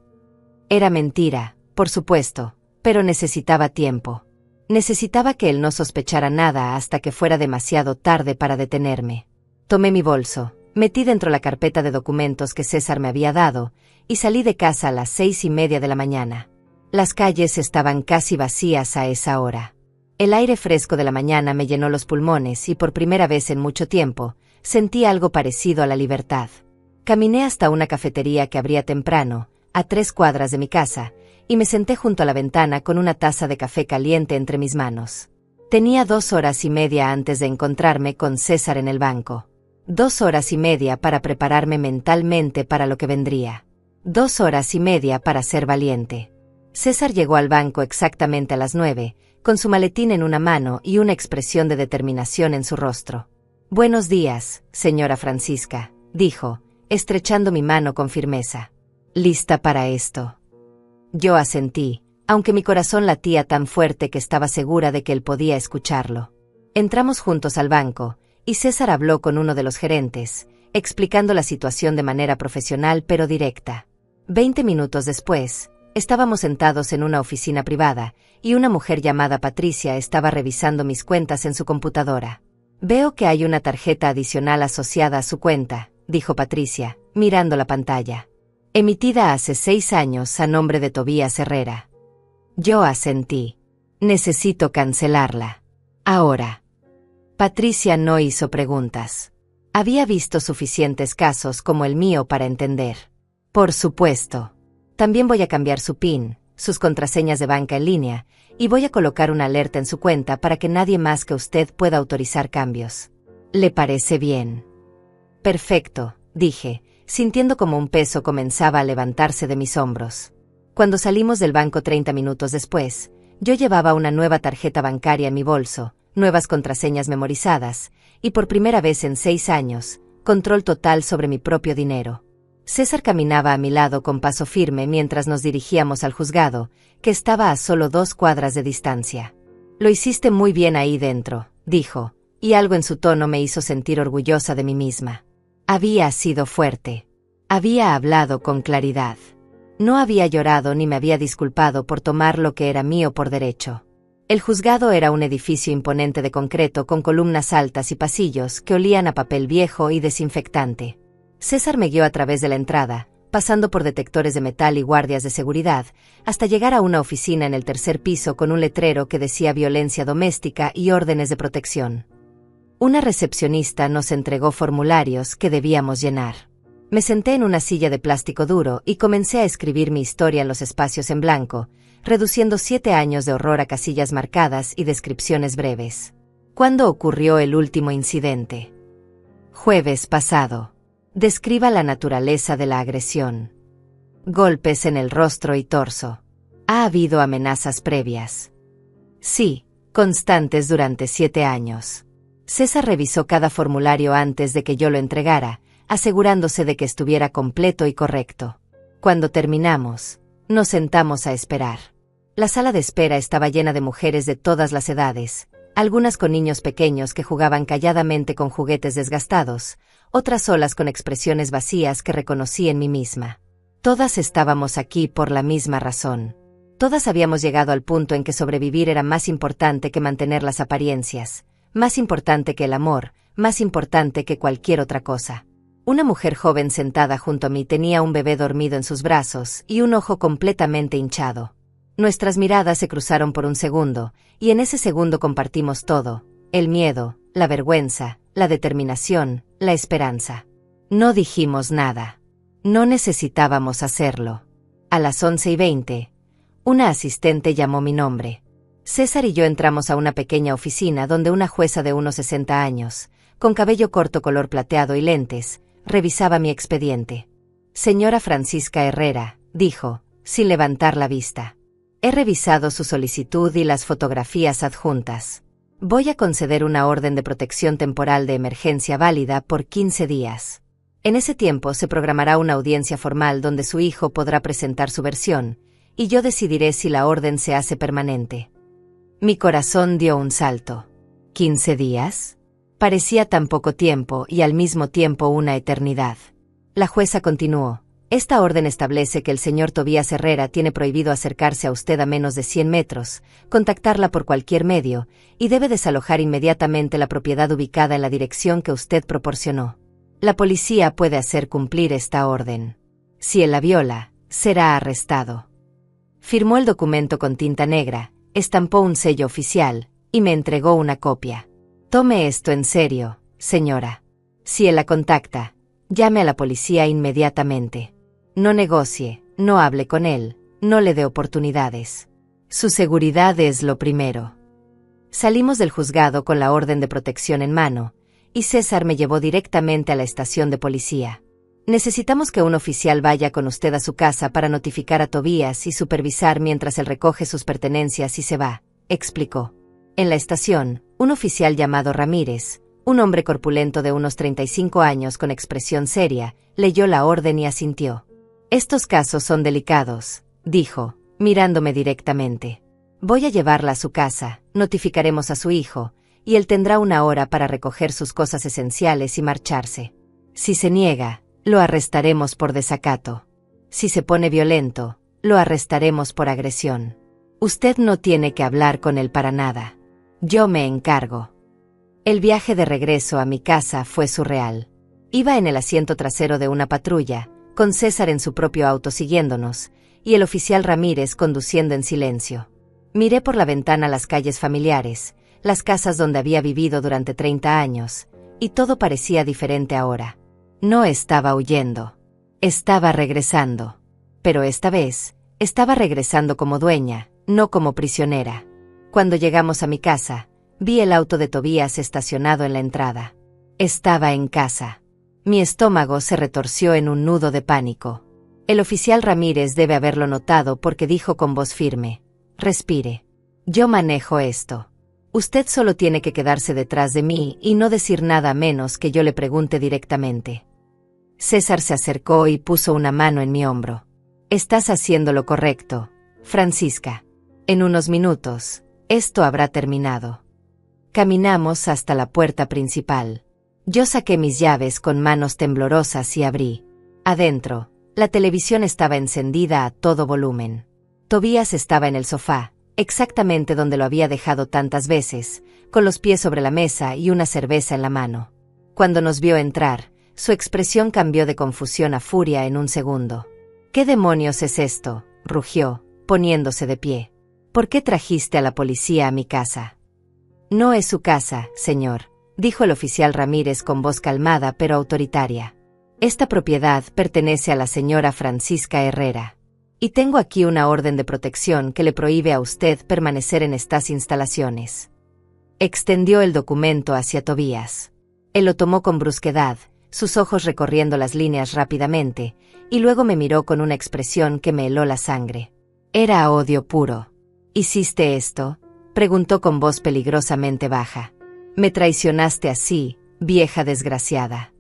Era mentira, por supuesto, pero necesitaba tiempo. Necesitaba que él no sospechara nada hasta que fuera demasiado tarde para detenerme. Tomé mi bolso, metí dentro la carpeta de documentos que César me había dado, y salí de casa a las 6:30 de la mañana. Las calles estaban casi vacías a esa hora. El aire fresco de la mañana me llenó los pulmones y por primera vez en mucho tiempo, sentí algo parecido a la libertad. Caminé hasta una cafetería que abría temprano, a 3 cuadras de mi casa, y me senté junto a la ventana con una taza de café caliente entre mis manos. Tenía 2 horas y media antes de encontrarme con César en el banco. 2 horas y media para prepararme mentalmente para lo que vendría. 2 horas y media para ser valiente. César llegó al banco exactamente a las 9, con su maletín en una mano y una expresión de determinación en su rostro. «Buenos días, señora Francisca», dijo, estrechando mi mano con firmeza. «¿Lista para esto?». Yo asentí, aunque mi corazón latía tan fuerte que estaba segura de que él podía escucharlo. Entramos juntos al banco, y César habló con uno de los gerentes, explicando la situación de manera profesional pero directa. 20 minutos después, estábamos sentados en una oficina privada, y una mujer llamada Patricia estaba revisando mis cuentas en su computadora. «Veo que hay una tarjeta adicional asociada a su cuenta», dijo Patricia, mirando la pantalla. «Emitida hace 6 años a nombre de Tobías Herrera». Yo asentí. «Necesito cancelarla. Ahora». Patricia no hizo preguntas. Había visto suficientes casos como el mío para entender. «Por supuesto. También voy a cambiar su PIN, sus contraseñas de banca en línea, y voy a colocar una alerta en su cuenta para que nadie más que usted pueda autorizar cambios. ¿Le parece bien?». «Perfecto», dije, sintiendo como un peso comenzaba a levantarse de mis hombros. Cuando salimos del banco 30 minutos después, yo llevaba una nueva tarjeta bancaria en mi bolso, nuevas contraseñas memorizadas, y por primera vez en 6 años, control total sobre mi propio dinero. César caminaba a mi lado con paso firme mientras nos dirigíamos al juzgado, que estaba a solo 2 cuadras de distancia. «Lo hiciste muy bien ahí dentro», dijo, y algo en su tono me hizo sentir orgullosa de mí misma. Había sido fuerte. Había hablado con claridad. No había llorado ni me había disculpado por tomar lo que era mío por derecho. El juzgado era un edificio imponente de concreto con columnas altas y pasillos que olían a papel viejo y desinfectante. César me guió a través de la entrada, pasando por detectores de metal y guardias de seguridad, hasta llegar a una oficina en el 3er piso con un letrero que decía violencia doméstica y órdenes de protección. Una recepcionista nos entregó formularios que debíamos llenar. Me senté en una silla de plástico duro y comencé a escribir mi historia en los espacios en blanco, reduciendo 7 años de horror a casillas marcadas y descripciones breves. ¿Cuándo ocurrió el último incidente? Jueves pasado. Describa la naturaleza de la agresión. Golpes en el rostro y torso. ¿Ha habido amenazas previas? Sí, constantes durante 7 años. César revisó cada formulario antes de que yo lo entregara, asegurándose de que estuviera completo y correcto. Cuando terminamos, nos sentamos a esperar. La sala de espera estaba llena de mujeres de todas las edades, algunas con niños pequeños que jugaban calladamente con juguetes desgastados, otras solas con expresiones vacías que reconocí en mí misma. Todas estábamos aquí por la misma razón. Todas habíamos llegado al punto en que sobrevivir era más importante que mantener las apariencias, más importante que el amor, más importante que cualquier otra cosa. Una mujer joven sentada junto a mí tenía un bebé dormido en sus brazos y un ojo completamente hinchado. Nuestras miradas se cruzaron por un segundo, y en ese segundo compartimos todo: el miedo, la vergüenza, la determinación, la esperanza. No dijimos nada. No necesitábamos hacerlo. A las 11:20, una asistente llamó mi nombre. César y yo entramos a una pequeña oficina donde una jueza de unos 60 años, con cabello corto color plateado y lentes, revisaba mi expediente. Señora Francisca Herrera, dijo, sin levantar la vista. He revisado su solicitud y las fotografías adjuntas. Voy a conceder una orden de protección temporal de emergencia válida por 15 días. En ese tiempo se programará una audiencia formal donde su hijo podrá presentar su versión, y yo decidiré si la orden se hace permanente. Mi corazón dio un salto. ¿15 días? Parecía tan poco tiempo y al mismo tiempo una eternidad. La jueza continuó. Esta orden establece que el señor Tobías Herrera tiene prohibido acercarse a usted a menos de 100 metros, contactarla por cualquier medio, y debe desalojar inmediatamente la propiedad ubicada en la dirección que usted proporcionó. La policía puede hacer cumplir esta orden. Si él la viola, será arrestado. Firmó el documento con tinta negra, estampó un sello oficial, y me entregó una copia. Tome esto en serio, señora. Si él la contacta, llame a la policía inmediatamente. No negocie, no hable con él, no le dé oportunidades. Su seguridad es lo primero. Salimos del juzgado con la orden de protección en mano, y César me llevó directamente a la estación de policía. Necesitamos que un oficial vaya con usted a su casa para notificar a Tobías y supervisar mientras él recoge sus pertenencias y se va, explicó. En la estación, un oficial llamado Ramírez, un hombre corpulento de unos 35 años con expresión seria, leyó la orden y asintió. Estos casos son delicados, dijo, mirándome directamente. Voy a llevarla a su casa, notificaremos a su hijo, y él tendrá una hora para recoger sus cosas esenciales y marcharse. Si se niega, lo arrestaremos por desacato. Si se pone violento, lo arrestaremos por agresión. Usted no tiene que hablar con él para nada. Yo me encargo. El viaje de regreso a mi casa fue surreal. Iba en el asiento trasero de una patrulla, con César en su propio auto siguiéndonos, y el oficial Ramírez conduciendo en silencio. Miré por la ventana las calles familiares, las casas donde había vivido durante 30 años, y todo parecía diferente ahora. No estaba huyendo. Estaba regresando. Pero esta vez, estaba regresando como dueña, no como prisionera. Cuando llegamos a mi casa, vi el auto de Tobías estacionado en la entrada. Estaba en casa. Mi estómago se retorció en un nudo de pánico. El oficial Ramírez debe haberlo notado porque dijo con voz firme: respire. Yo manejo esto. Usted solo tiene que quedarse detrás de mí y no decir nada menos que yo le pregunte directamente. César se acercó y puso una mano en mi hombro. Estás haciendo lo correcto, Francisca. En unos minutos, esto habrá terminado. Caminamos hasta la puerta principal. Yo saqué mis llaves con manos temblorosas y abrí. Adentro, la televisión estaba encendida a todo volumen. Tobías estaba en el sofá, exactamente donde lo había dejado tantas veces, con los pies sobre la mesa y una cerveza en la mano. Cuando nos vio entrar, su expresión cambió de confusión a furia en un segundo. ¿Qué demonios es esto?, rugió, poniéndose de pie. ¿Por qué trajiste a la policía a mi casa? No es su casa, señor, dijo el oficial Ramírez con voz calmada pero autoritaria. Esta propiedad pertenece a la señora Francisca Herrera. Y tengo aquí una orden de protección que le prohíbe a usted permanecer en estas instalaciones. Extendió el documento hacia Tobías. Él lo tomó con brusquedad, sus ojos recorriendo las líneas rápidamente, y luego me miró con una expresión que me heló la sangre. Era odio puro. ¿Hiciste esto?, preguntó con voz peligrosamente baja. Me traicionaste así, vieja desgraciada.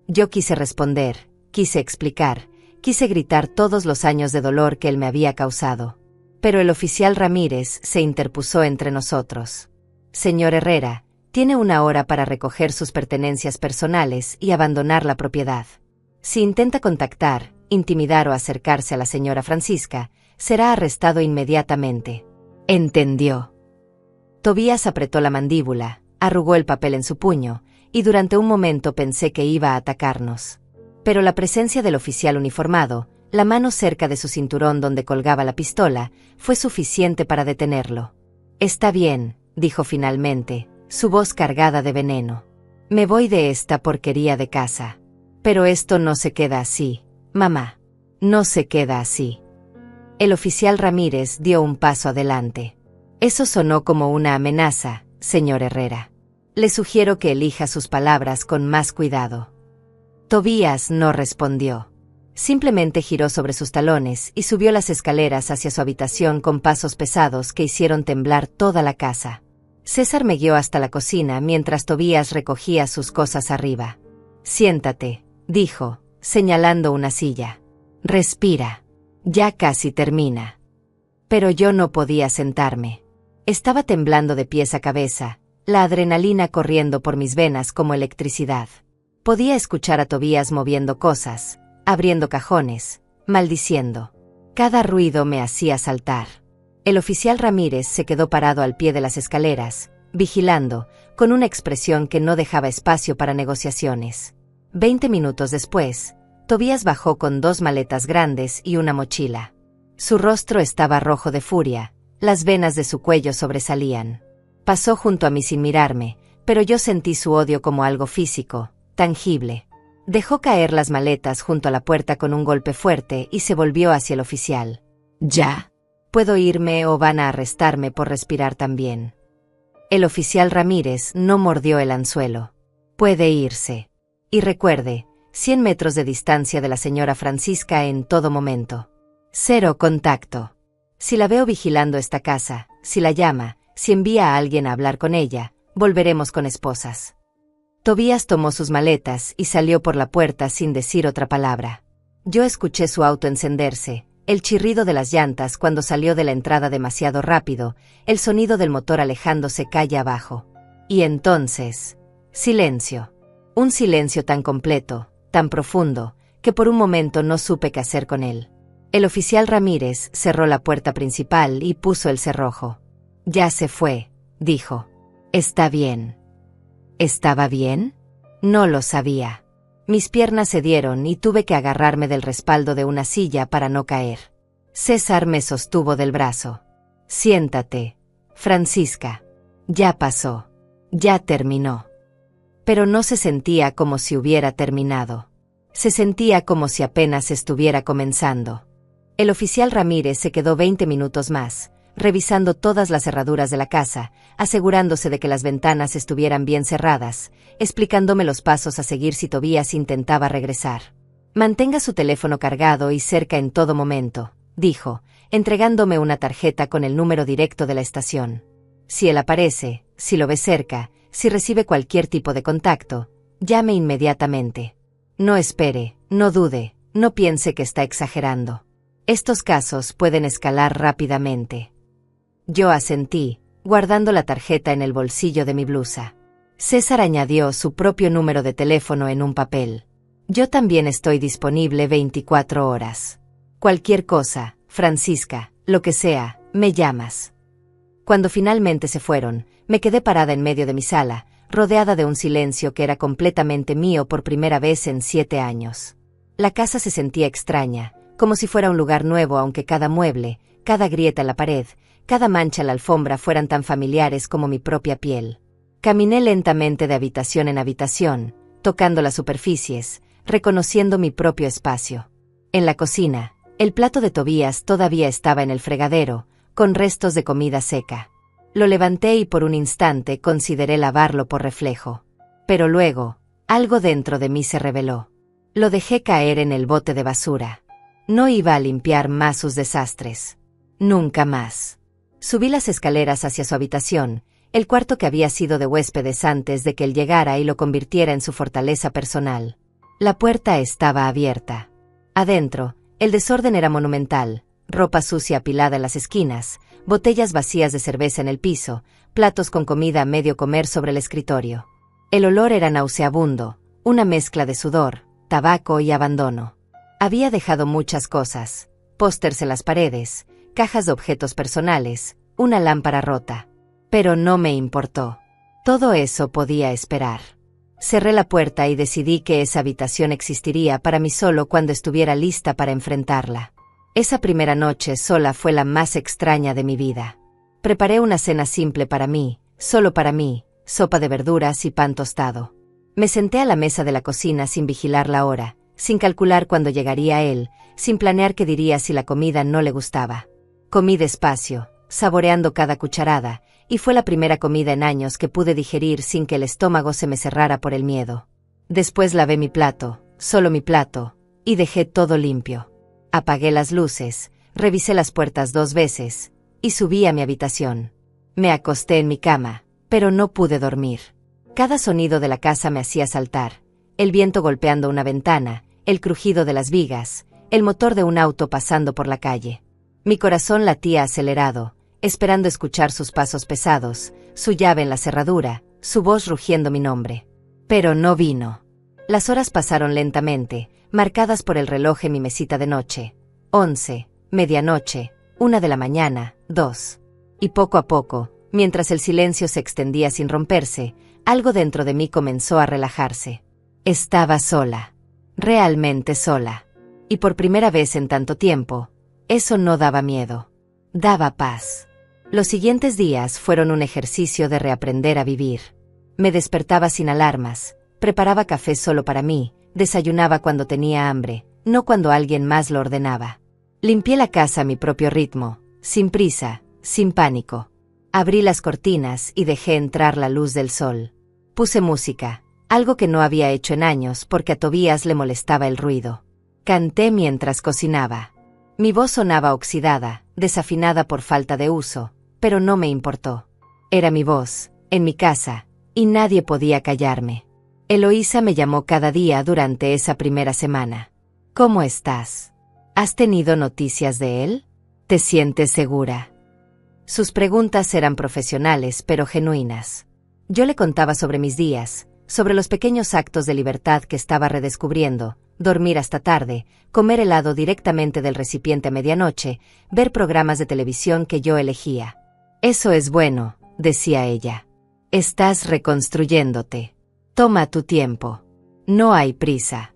Yo quise responder, quise explicar, quise gritar todos los años de dolor que él me había causado. Pero el oficial Ramírez se interpuso entre nosotros. Señor Herrera, tiene una hora para recoger sus pertenencias personales y abandonar la propiedad. Si intenta contactar, intimidar o acercarse a la señora Francisca, será arrestado inmediatamente. ¿Entendió? Tobías apretó la mandíbula, arrugó el papel en su puño, y durante un momento pensé que iba a atacarnos. Pero la presencia del oficial uniformado, la mano cerca de su cinturón donde colgaba la pistola, fue suficiente para detenerlo. «Está bien», dijo finalmente, su voz cargada de veneno. «Me voy de esta porquería de casa. Pero esto no se queda así, mamá. No se queda así». El oficial Ramírez dio un paso adelante. «Eso sonó como una amenaza, señor Herrera. Le sugiero que elija sus palabras con más cuidado». Tobías no respondió. Simplemente giró sobre sus talones y subió las escaleras hacia su habitación con pasos pesados que hicieron temblar toda la casa. César me guió hasta la cocina mientras Tobías recogía sus cosas arriba. «Siéntate», dijo, señalando una silla. «Respira. Ya casi termina». Pero yo no podía sentarme. Estaba temblando de pies a cabeza, la adrenalina corriendo por mis venas como electricidad. Podía escuchar a Tobías moviendo cosas, abriendo cajones, maldiciendo. Cada ruido me hacía saltar. El oficial Ramírez se quedó parado al pie de las escaleras, vigilando, con una expresión que no dejaba espacio para negociaciones. 20 minutos después, Tobías bajó con 2 maletas grandes y una mochila. Su rostro estaba rojo de furia, las venas de su cuello sobresalían. Pasó junto a mí sin mirarme, pero yo sentí su odio como algo físico, tangible. Dejó caer las maletas junto a la puerta con un golpe fuerte y se volvió hacia el oficial. «¿Ya? ¿Puedo irme o van a arrestarme por respirar también?» El oficial Ramírez no mordió el anzuelo. «Puede irse. Y recuerde, 100 metros de distancia de la señora Francisca en todo momento. 0 contacto. Si la veo vigilando esta casa, si la llama, si envía a alguien a hablar con ella, volveremos con esposas». Tobías tomó sus maletas y salió por la puerta sin decir otra palabra. Yo escuché su auto encenderse, el chirrido de las llantas cuando salió de la entrada demasiado rápido, el sonido del motor alejándose calle abajo. Y entonces, silencio. Un silencio tan completo, tan profundo, que por un momento no supe qué hacer con él. El oficial Ramírez cerró la puerta principal y puso el cerrojo. «Ya se fue», dijo. «Está bien». ¿Estaba bien? No lo sabía. Mis piernas cedieron y tuve que agarrarme del respaldo de una silla para no caer. César me sostuvo del brazo. «Siéntate, Francisca. Ya pasó. Ya terminó». Pero no se sentía como si hubiera terminado. Se sentía como si apenas estuviera comenzando. El oficial Ramírez se quedó 20 minutos más, revisando todas las cerraduras de la casa, asegurándose de que las ventanas estuvieran bien cerradas, explicándome los pasos a seguir si Tobías intentaba regresar. «Mantenga su teléfono cargado y cerca en todo momento», dijo, entregándome una tarjeta con el número directo de la estación. «Si él aparece, si lo ve cerca, si recibe cualquier tipo de contacto, llame inmediatamente. No espere, no dude, no piense que está exagerando. Estos casos pueden escalar rápidamente». Yo asentí, guardando la tarjeta en el bolsillo de mi blusa. César añadió su propio número de teléfono en un papel. «Yo también estoy disponible 24 horas. Cualquier cosa, Francisca, lo que sea, me llamas». Cuando finalmente se fueron, me quedé parada en medio de mi sala, rodeada de un silencio que era completamente mío por primera vez en 7 años. La casa se sentía extraña, como si fuera un lugar nuevo, aunque cada mueble, cada grieta en la pared, cada mancha en la alfombra fueran tan familiares como mi propia piel. Caminé lentamente de habitación en habitación, tocando las superficies, reconociendo mi propio espacio. En la cocina, el plato de Tobías todavía estaba en el fregadero, con restos de comida seca. Lo levanté y por un instante consideré lavarlo por reflejo. Pero luego, algo dentro de mí se reveló. Lo dejé caer en el bote de basura. No iba a limpiar más sus desastres. Nunca más. Subí las escaleras hacia su habitación, el cuarto que había sido de huéspedes antes de que él llegara y lo convirtiera en su fortaleza personal. La puerta estaba abierta. Adentro, el desorden era monumental, ropa sucia apilada en las esquinas, botellas vacías de cerveza en el piso, platos con comida a medio comer sobre el escritorio. El olor era nauseabundo, una mezcla de sudor, tabaco y abandono. Había dejado muchas cosas: pósters en las paredes, cajas de objetos personales, una lámpara rota. Pero no me importó. Todo eso podía esperar. Cerré la puerta y decidí que esa habitación existiría para mí solo cuando estuviera lista para enfrentarla. Esa primera noche sola fue la más extraña de mi vida. Preparé una cena simple para mí, solo para mí, sopa de verduras y pan tostado. Me senté a la mesa de la cocina sin vigilar la hora, sin calcular cuándo llegaría él, sin planear qué diría si la comida no le gustaba. Comí despacio, saboreando cada cucharada, y fue la primera comida en años que pude digerir sin que el estómago se me cerrara por el miedo. Después lavé mi plato, solo mi plato, y dejé todo limpio. Apagué las luces, revisé las puertas 2 veces, y subí a mi habitación. Me acosté en mi cama, pero no pude dormir. Cada sonido de la casa me hacía saltar: el viento golpeando una ventana, el crujido de las vigas, el motor de un auto pasando por la calle. Mi corazón latía acelerado, esperando escuchar sus pasos pesados, su llave en la cerradura, su voz rugiendo mi nombre. Pero no vino. Las horas pasaron lentamente, marcadas por el reloj en mi mesita de noche. 11, medianoche, 1 de la mañana, 2. Y poco a poco, mientras el silencio se extendía sin romperse, algo dentro de mí comenzó a relajarse. Estaba sola. Realmente sola. Y por primera vez en tanto tiempo, eso no daba miedo. Daba paz. Los siguientes días fueron un ejercicio de reaprender a vivir. Me despertaba sin alarmas, preparaba café solo para mí, desayunaba cuando tenía hambre, no cuando alguien más lo ordenaba. Limpié la casa a mi propio ritmo, sin prisa, sin pánico. Abrí las cortinas y dejé entrar la luz del sol. Puse música, algo que no había hecho en años porque a Tobías le molestaba el ruido. Canté mientras cocinaba. Mi voz sonaba oxidada, desafinada por falta de uso, pero no me importó. Era mi voz, en mi casa, y nadie podía callarme. Eloísa me llamó cada día durante esa primera semana. ¿Cómo estás? ¿Has tenido noticias de él? ¿Te sientes segura? Sus preguntas eran profesionales pero genuinas. Yo le contaba sobre mis días, sobre los pequeños actos de libertad que estaba redescubriendo: dormir hasta tarde, comer helado directamente del recipiente a medianoche, ver programas de televisión que yo elegía. Eso es bueno, decía ella. Estás reconstruyéndote. Toma tu tiempo. No hay prisa.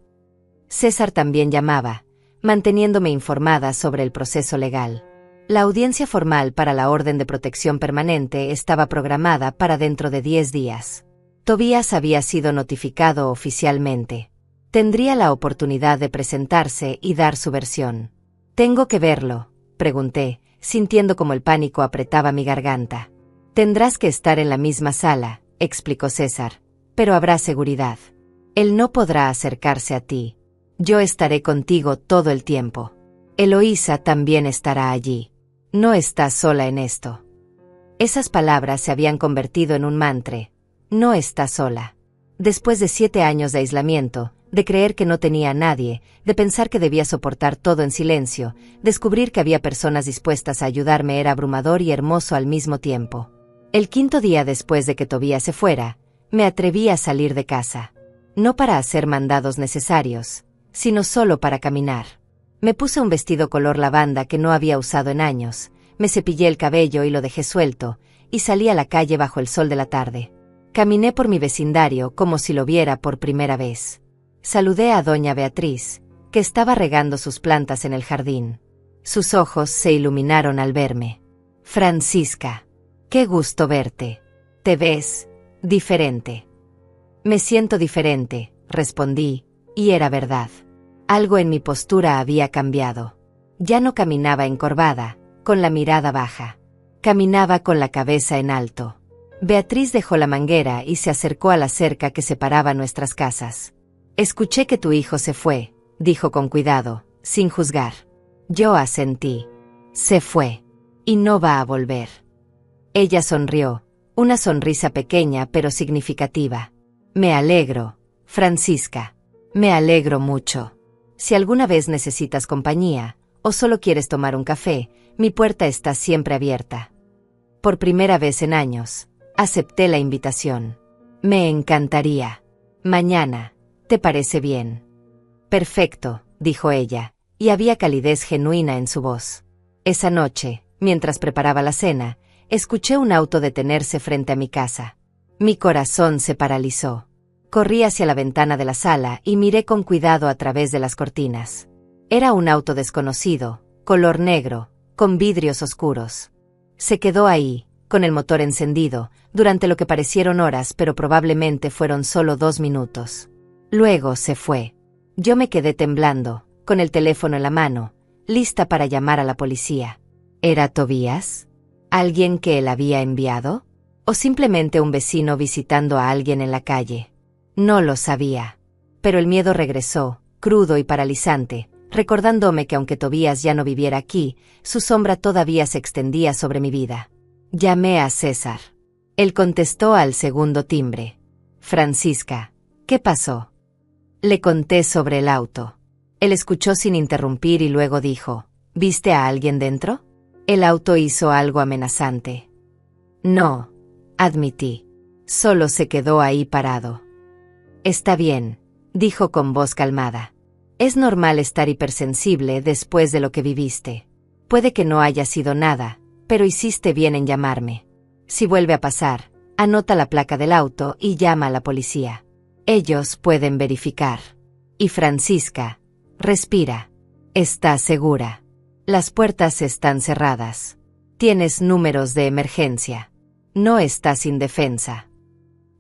César también llamaba, manteniéndome informada sobre el proceso legal. La audiencia formal para la orden de protección permanente estaba programada para dentro de 10 días. Tobías había sido notificado oficialmente. Tendría la oportunidad de presentarse y dar su versión. ¿Tengo que verlo?, pregunté, sintiendo como el pánico apretaba mi garganta. Tendrás que estar en la misma sala, explicó César, pero habrá seguridad. Él no podrá acercarse a ti. Yo estaré contigo todo el tiempo. Eloísa también estará allí. No estás sola en esto. Esas palabras se habían convertido en un mantra. No estás sola. Después de 7 años de aislamiento, de creer que no tenía a nadie, de pensar que debía soportar todo en silencio, descubrir que había personas dispuestas a ayudarme era abrumador y hermoso al mismo tiempo. El 5.º día después de que Tobías se fuera, me atreví a salir de casa. No para hacer mandados necesarios, sino solo para caminar. Me puse un vestido color lavanda que no había usado en años, me cepillé el cabello y lo dejé suelto, y salí a la calle bajo el sol de la tarde. Caminé por mi vecindario como si lo viera por primera vez. Saludé a doña Beatriz, que estaba regando sus plantas en el jardín. Sus ojos se iluminaron al verme. Francisca, qué gusto verte. Te ves diferente. Me siento diferente, respondí, y era verdad. Algo en mi postura había cambiado. Ya no caminaba encorvada, con la mirada baja. Caminaba con la cabeza en alto. Beatriz dejó la manguera y se acercó a la cerca que separaba nuestras casas. Escuché que tu hijo se fue, dijo con cuidado, sin juzgar. Yo asentí. Se fue. Y no va a volver. Ella sonrió, una sonrisa pequeña pero significativa. Me alegro, Francisca. Me alegro mucho. Si alguna vez necesitas compañía, o solo quieres tomar un café, mi puerta está siempre abierta. Por primera vez en años, acepté la invitación. Me encantaría. Mañana, ¿te parece bien? Perfecto, dijo ella, y había calidez genuina en su voz. Esa noche, mientras preparaba la cena, escuché un auto detenerse frente a mi casa. Mi corazón se paralizó. Corrí hacia la ventana de la sala y miré con cuidado a través de las cortinas. Era un auto desconocido, color negro, con vidrios oscuros. Se quedó ahí, con el motor encendido, durante lo que parecieron horas, pero probablemente fueron solo 2 minutos. Luego se fue. Yo me quedé temblando, con el teléfono en la mano, lista para llamar a la policía. ¿Era Tobías? ¿Alguien que él había enviado? ¿O simplemente un vecino visitando a alguien en la calle? No lo sabía. Pero el miedo regresó, crudo y paralizante, recordándome que aunque Tobías ya no viviera aquí, su sombra todavía se extendía sobre mi vida. Llamé a César. Él contestó al segundo timbre. Francisca, ¿qué pasó? Le conté sobre el auto. Él escuchó sin interrumpir y luego dijo, ¿viste a alguien dentro? El auto hizo algo amenazante. No, admití. Solo se quedó ahí parado. Está bien, dijo con voz calmada. Es normal estar hipersensible después de lo que viviste. Puede que no haya sido nada, pero hiciste bien en llamarme. Si vuelve a pasar, anota la placa del auto y llama a la policía. Ellos pueden verificar. Y Francisca, respira. Está segura. Las puertas están cerradas. Tienes números de emergencia. No estás indefensa.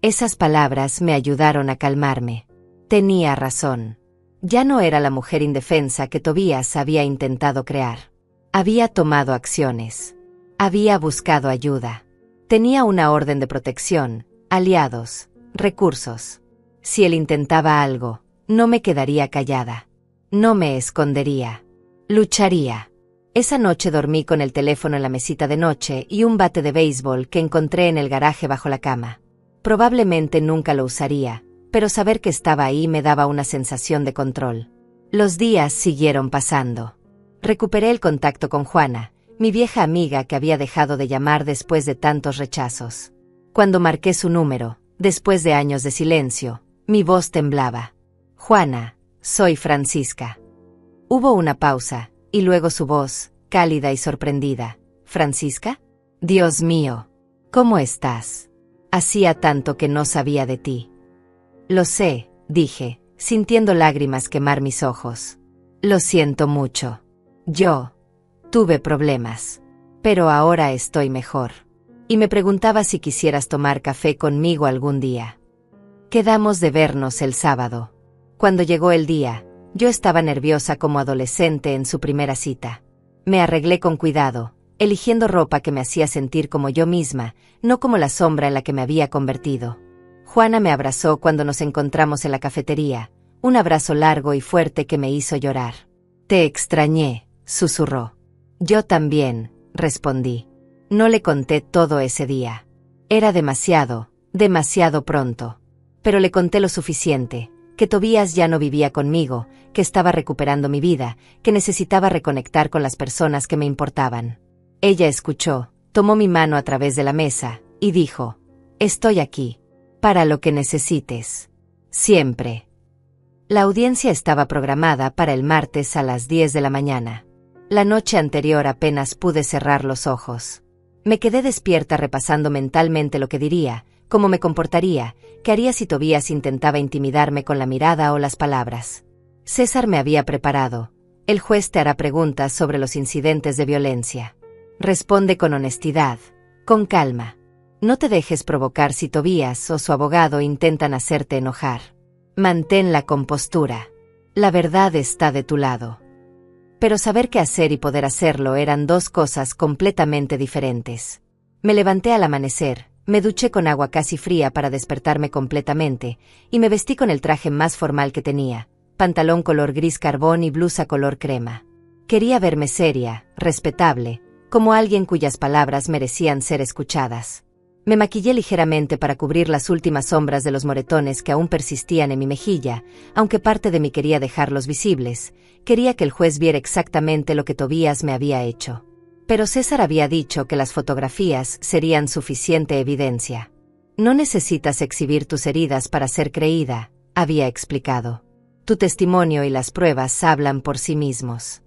Esas palabras me ayudaron a calmarme. Tenía razón. Ya no era la mujer indefensa que Tobías había intentado crear. Había tomado acciones. Había buscado ayuda. Tenía una orden de protección, aliados, recursos. Si él intentaba algo, no me quedaría callada. No me escondería. Lucharía. Esa noche dormí con el teléfono en la mesita de noche y un bate de béisbol que encontré en el garaje bajo la cama. Probablemente nunca lo usaría, pero saber que estaba ahí me daba una sensación de control. Los días siguieron pasando. Recuperé el contacto con Juana, mi vieja amiga que había dejado de llamar después de tantos rechazos. Cuando marqué su número, después de años de silencio, mi voz temblaba. Juana, soy Francisca. Hubo una pausa, y luego su voz, cálida y sorprendida. ¿Francisca? Dios mío. ¿Cómo estás? Hacía tanto que no sabía de ti. Lo sé, dije, sintiendo lágrimas quemar mis ojos. Lo siento mucho. Yo tuve problemas. Pero ahora estoy mejor. Y me preguntaba si quisieras tomar café conmigo algún día. Quedamos de vernos el sábado. Cuando llegó el día, yo estaba nerviosa como adolescente en su primera cita. Me arreglé con cuidado, eligiendo ropa que me hacía sentir como yo misma, no como la sombra en la que me había convertido. Juana me abrazó cuando nos encontramos en la cafetería, un abrazo largo y fuerte que me hizo llorar. Te extrañé, susurró. Yo también, respondí. No le conté todo ese día. Era demasiado pronto. Pero le conté lo suficiente, que Tobías ya no vivía conmigo, que estaba recuperando mi vida, que necesitaba reconectar con las personas que me importaban. Ella escuchó, tomó mi mano a través de la mesa, y dijo, estoy aquí. Para lo que necesites. Siempre. La audiencia estaba programada para el martes a las 10 de la mañana. La noche anterior apenas pude cerrar los ojos. Me quedé despierta repasando mentalmente lo que diría, cómo me comportaría, qué haría si Tobías intentaba intimidarme con la mirada o las palabras. César me había preparado. El juez te hará preguntas sobre los incidentes de violencia. Responde con honestidad, con calma. No te dejes provocar si Tobías o su abogado intentan hacerte enojar. Mantén la compostura. La verdad está de tu lado. Pero saber qué hacer y poder hacerlo eran dos cosas completamente diferentes. Me levanté al amanecer, me duché con agua casi fría para despertarme completamente, y me vestí con el traje más formal que tenía, pantalón color gris carbón y blusa color crema. Quería verme seria, respetable, como alguien cuyas palabras merecían ser escuchadas. Me maquillé ligeramente para cubrir las últimas sombras de los moretones que aún persistían en mi mejilla, aunque parte de mí quería dejarlos visibles. Quería que el juez viera exactamente lo que Tobías me había hecho. Pero César había dicho que las fotografías serían suficiente evidencia. No necesitas exhibir tus heridas para ser creída, había explicado. Tu testimonio y las pruebas hablan por sí mismos.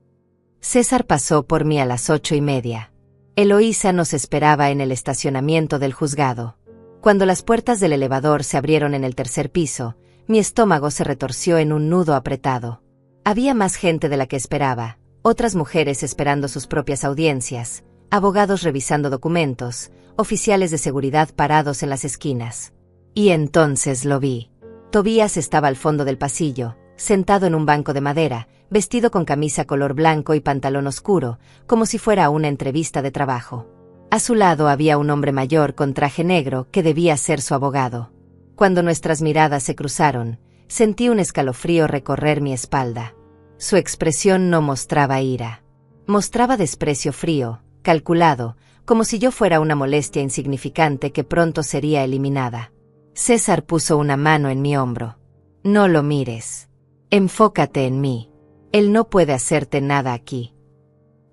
César pasó por mí a las 8:30. Eloísa nos esperaba en el estacionamiento del juzgado. Cuando las puertas del elevador se abrieron en el tercer piso, mi estómago se retorció en un nudo apretado. Había más gente de la que esperaba, otras mujeres esperando sus propias audiencias, abogados revisando documentos, oficiales de seguridad parados en las esquinas. Y entonces lo vi. Tobías estaba al fondo del pasillo, sentado en un banco de madera, vestido con camisa color blanco y pantalón oscuro, como si fuera una entrevista de trabajo. A su lado había un hombre mayor con traje negro que debía ser su abogado. Cuando nuestras miradas se cruzaron, sentí un escalofrío recorrer mi espalda. Su expresión no mostraba ira. Mostraba desprecio frío, calculado, como si yo fuera una molestia insignificante que pronto sería eliminada. César puso una mano en mi hombro. No lo mires. Enfócate en mí. Él no puede hacerte nada aquí.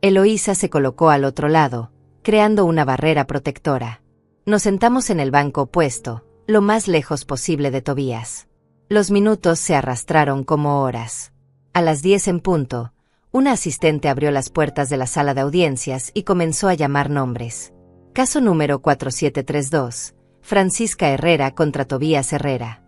Eloísa se colocó al otro lado, creando una barrera protectora. Nos sentamos en el banco opuesto, lo más lejos posible de Tobías. Los minutos se arrastraron como horas. A las 10 en punto, una asistente abrió las puertas de la sala de audiencias y comenzó a llamar nombres. Caso número 4732, Francisca Herrera contra Tobías Herrera.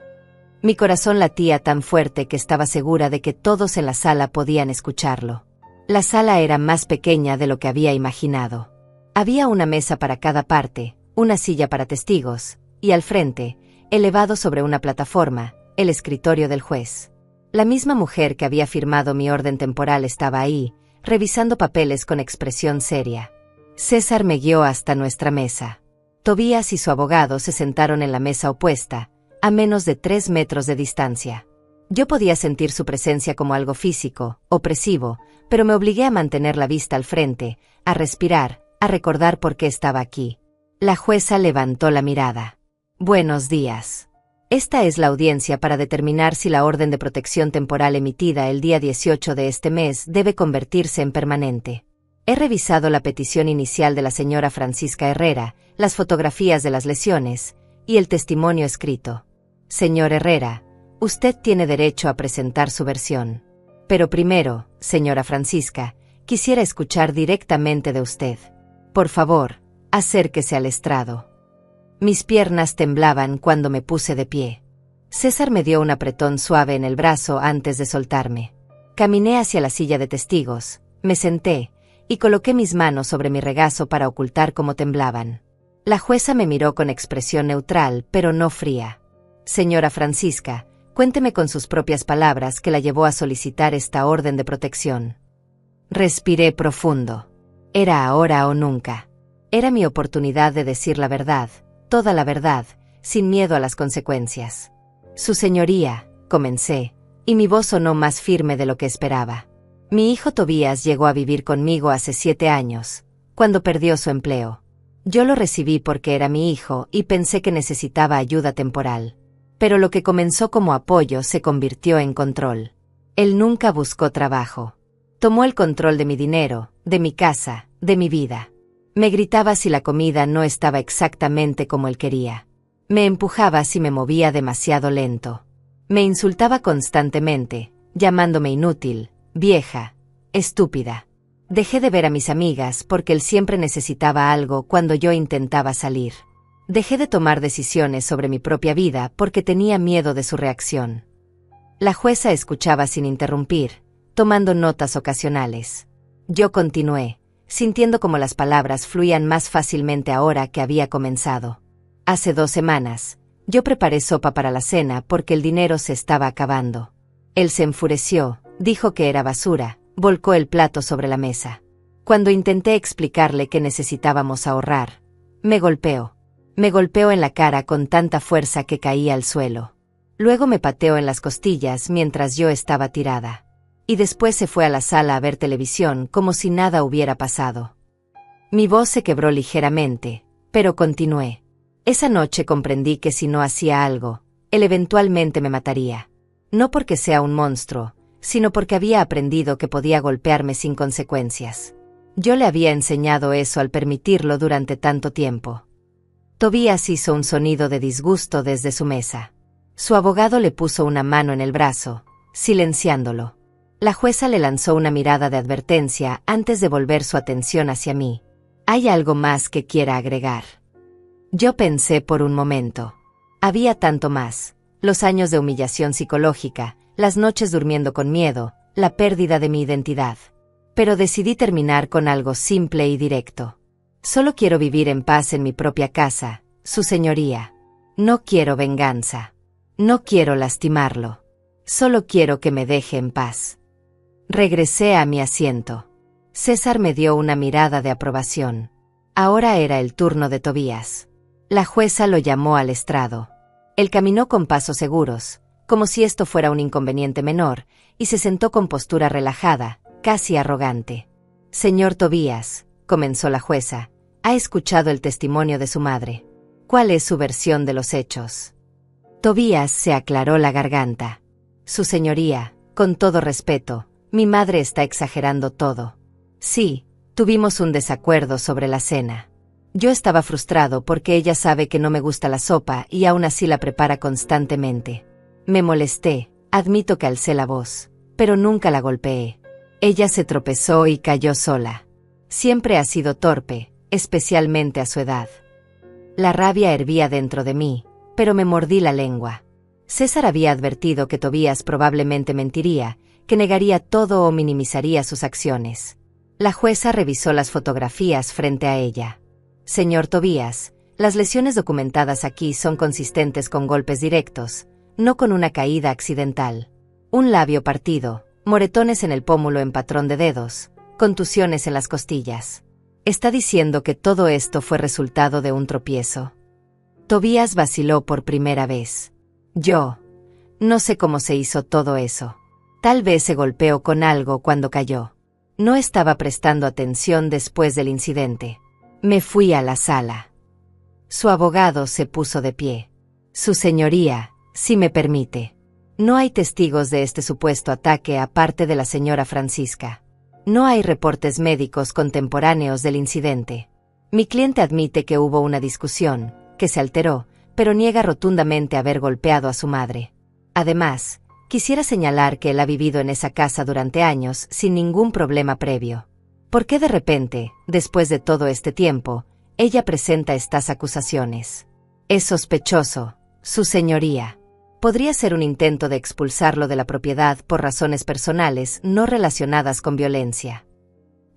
Mi corazón latía tan fuerte que estaba segura de que todos en la sala podían escucharlo. La sala era más pequeña de lo que había imaginado. Había una mesa para cada parte, una silla para testigos, y al frente, elevado sobre una plataforma, el escritorio del juez. La misma mujer que había firmado mi orden temporal estaba ahí, revisando papeles con expresión seria. César me guió hasta nuestra mesa. Tobías y su abogado se sentaron en la mesa opuesta, a menos de 3 metros de distancia. Yo podía sentir su presencia como algo físico, opresivo, pero me obligué a mantener la vista al frente, a respirar, a recordar por qué estaba aquí. La jueza levantó la mirada. Buenos días. Esta es la audiencia para determinar si la orden de protección temporal emitida el día 18 de este mes debe convertirse en permanente. He revisado la petición inicial de la señora Francisca Herrera, las fotografías de las lesiones y el testimonio escrito. Señor Herrera, usted tiene derecho a presentar su versión. Pero primero, señora Francisca, quisiera escuchar directamente de usted. Por favor, acérquese al estrado. Mis piernas temblaban cuando me puse de pie. César me dio un apretón suave en el brazo antes de soltarme. Caminé hacia la silla de testigos, me senté, y coloqué mis manos sobre mi regazo para ocultar cómo temblaban. La jueza me miró con expresión neutral, pero no fría. Señora Francisca, cuénteme con sus propias palabras qué la llevó a solicitar esta orden de protección. Respiré profundo. Era ahora o nunca. Era mi oportunidad de decir la verdad, toda la verdad, sin miedo a las consecuencias. Su señoría, comencé, y mi voz sonó más firme de lo que esperaba. Mi hijo Tobías llegó a vivir conmigo hace 7 años, cuando perdió su empleo. Yo lo recibí porque era mi hijo y pensé que necesitaba ayuda temporal. Pero lo que comenzó como apoyo se convirtió en control. Él nunca buscó trabajo. Tomó el control de mi dinero, de mi casa, de mi vida. Me gritaba si la comida no estaba exactamente como él quería. Me empujaba si me movía demasiado lento. Me insultaba constantemente, llamándome inútil, vieja, estúpida. Dejé de ver a mis amigas porque él siempre necesitaba algo cuando yo intentaba salir. Dejé de tomar decisiones sobre mi propia vida porque tenía miedo de su reacción. La jueza escuchaba sin interrumpir, tomando notas ocasionales. Yo continué, sintiendo como las palabras fluían más fácilmente ahora que había comenzado. Hace 2 semanas, yo preparé sopa para la cena porque el dinero se estaba acabando. Él se enfureció, dijo que era basura, volcó el plato sobre la mesa. Cuando intenté explicarle que necesitábamos ahorrar, me golpeó. Me golpeó en la cara con tanta fuerza que caí al suelo. Luego me pateó en las costillas mientras yo estaba tirada. Y después se fue a la sala a ver televisión como si nada hubiera pasado. Mi voz se quebró ligeramente, pero continué. Esa noche comprendí que si no hacía algo, él eventualmente me mataría. No porque sea un monstruo, sino porque había aprendido que podía golpearme sin consecuencias. Yo le había enseñado eso al permitirlo durante tanto tiempo. Tobías hizo un sonido de disgusto desde su mesa. Su abogado le puso una mano en el brazo, silenciándolo. La jueza le lanzó una mirada de advertencia antes de volver su atención hacia mí. ¿Hay algo más que quiera agregar? Yo pensé por un momento. Había tanto más: los años de humillación psicológica, las noches durmiendo con miedo, la pérdida de mi identidad. Pero decidí terminar con algo simple y directo. Solo quiero vivir en paz en mi propia casa, su señoría. No quiero venganza. No quiero lastimarlo. Solo quiero que me deje en paz. Regresé a mi asiento. César me dio una mirada de aprobación. Ahora era el turno de Tobías. La jueza lo llamó al estrado. Él caminó con pasos seguros, como si esto fuera un inconveniente menor, y se sentó con postura relajada, casi arrogante. Señor Tobías, comenzó la jueza, ha escuchado el testimonio de su madre. ¿Cuál es su versión de los hechos? Tobías se aclaró la garganta. Su señoría, con todo respeto, mi madre está exagerando todo. Sí, tuvimos un desacuerdo sobre la cena. Yo estaba frustrado porque ella sabe que no me gusta la sopa y aún así la prepara constantemente. Me molesté, admito que alcé la voz, pero nunca la golpeé. Ella se tropezó y cayó sola. Siempre ha sido torpe, especialmente a su edad. La rabia hervía dentro de mí, pero me mordí la lengua. César había advertido que Tobías probablemente mentiría, que negaría todo o minimizaría sus acciones. La jueza revisó las fotografías frente a ella. Señor Tobías, las lesiones documentadas aquí son consistentes con golpes directos, no con una caída accidental. Un labio partido, moretones en el pómulo en patrón de dedos, contusiones en las costillas. ¿Está diciendo que todo esto fue resultado de un tropiezo? Tobías vaciló por primera vez. No sé cómo se hizo todo eso. Tal vez se golpeó con algo cuando cayó. No estaba prestando atención después del incidente. Me fui a la sala. Su abogado se puso de pie. Su señoría, si me permite. No hay testigos de este supuesto ataque aparte de la señora Francisca. No hay reportes médicos contemporáneos del incidente. Mi cliente admite que hubo una discusión, que se alteró, pero niega rotundamente haber golpeado a su madre. Además, quisiera señalar que él ha vivido en esa casa durante años sin ningún problema previo. ¿Por qué de repente, después de todo este tiempo, ella presenta estas acusaciones? Es sospechoso, su señoría. Podría ser un intento de expulsarlo de la propiedad por razones personales no relacionadas con violencia.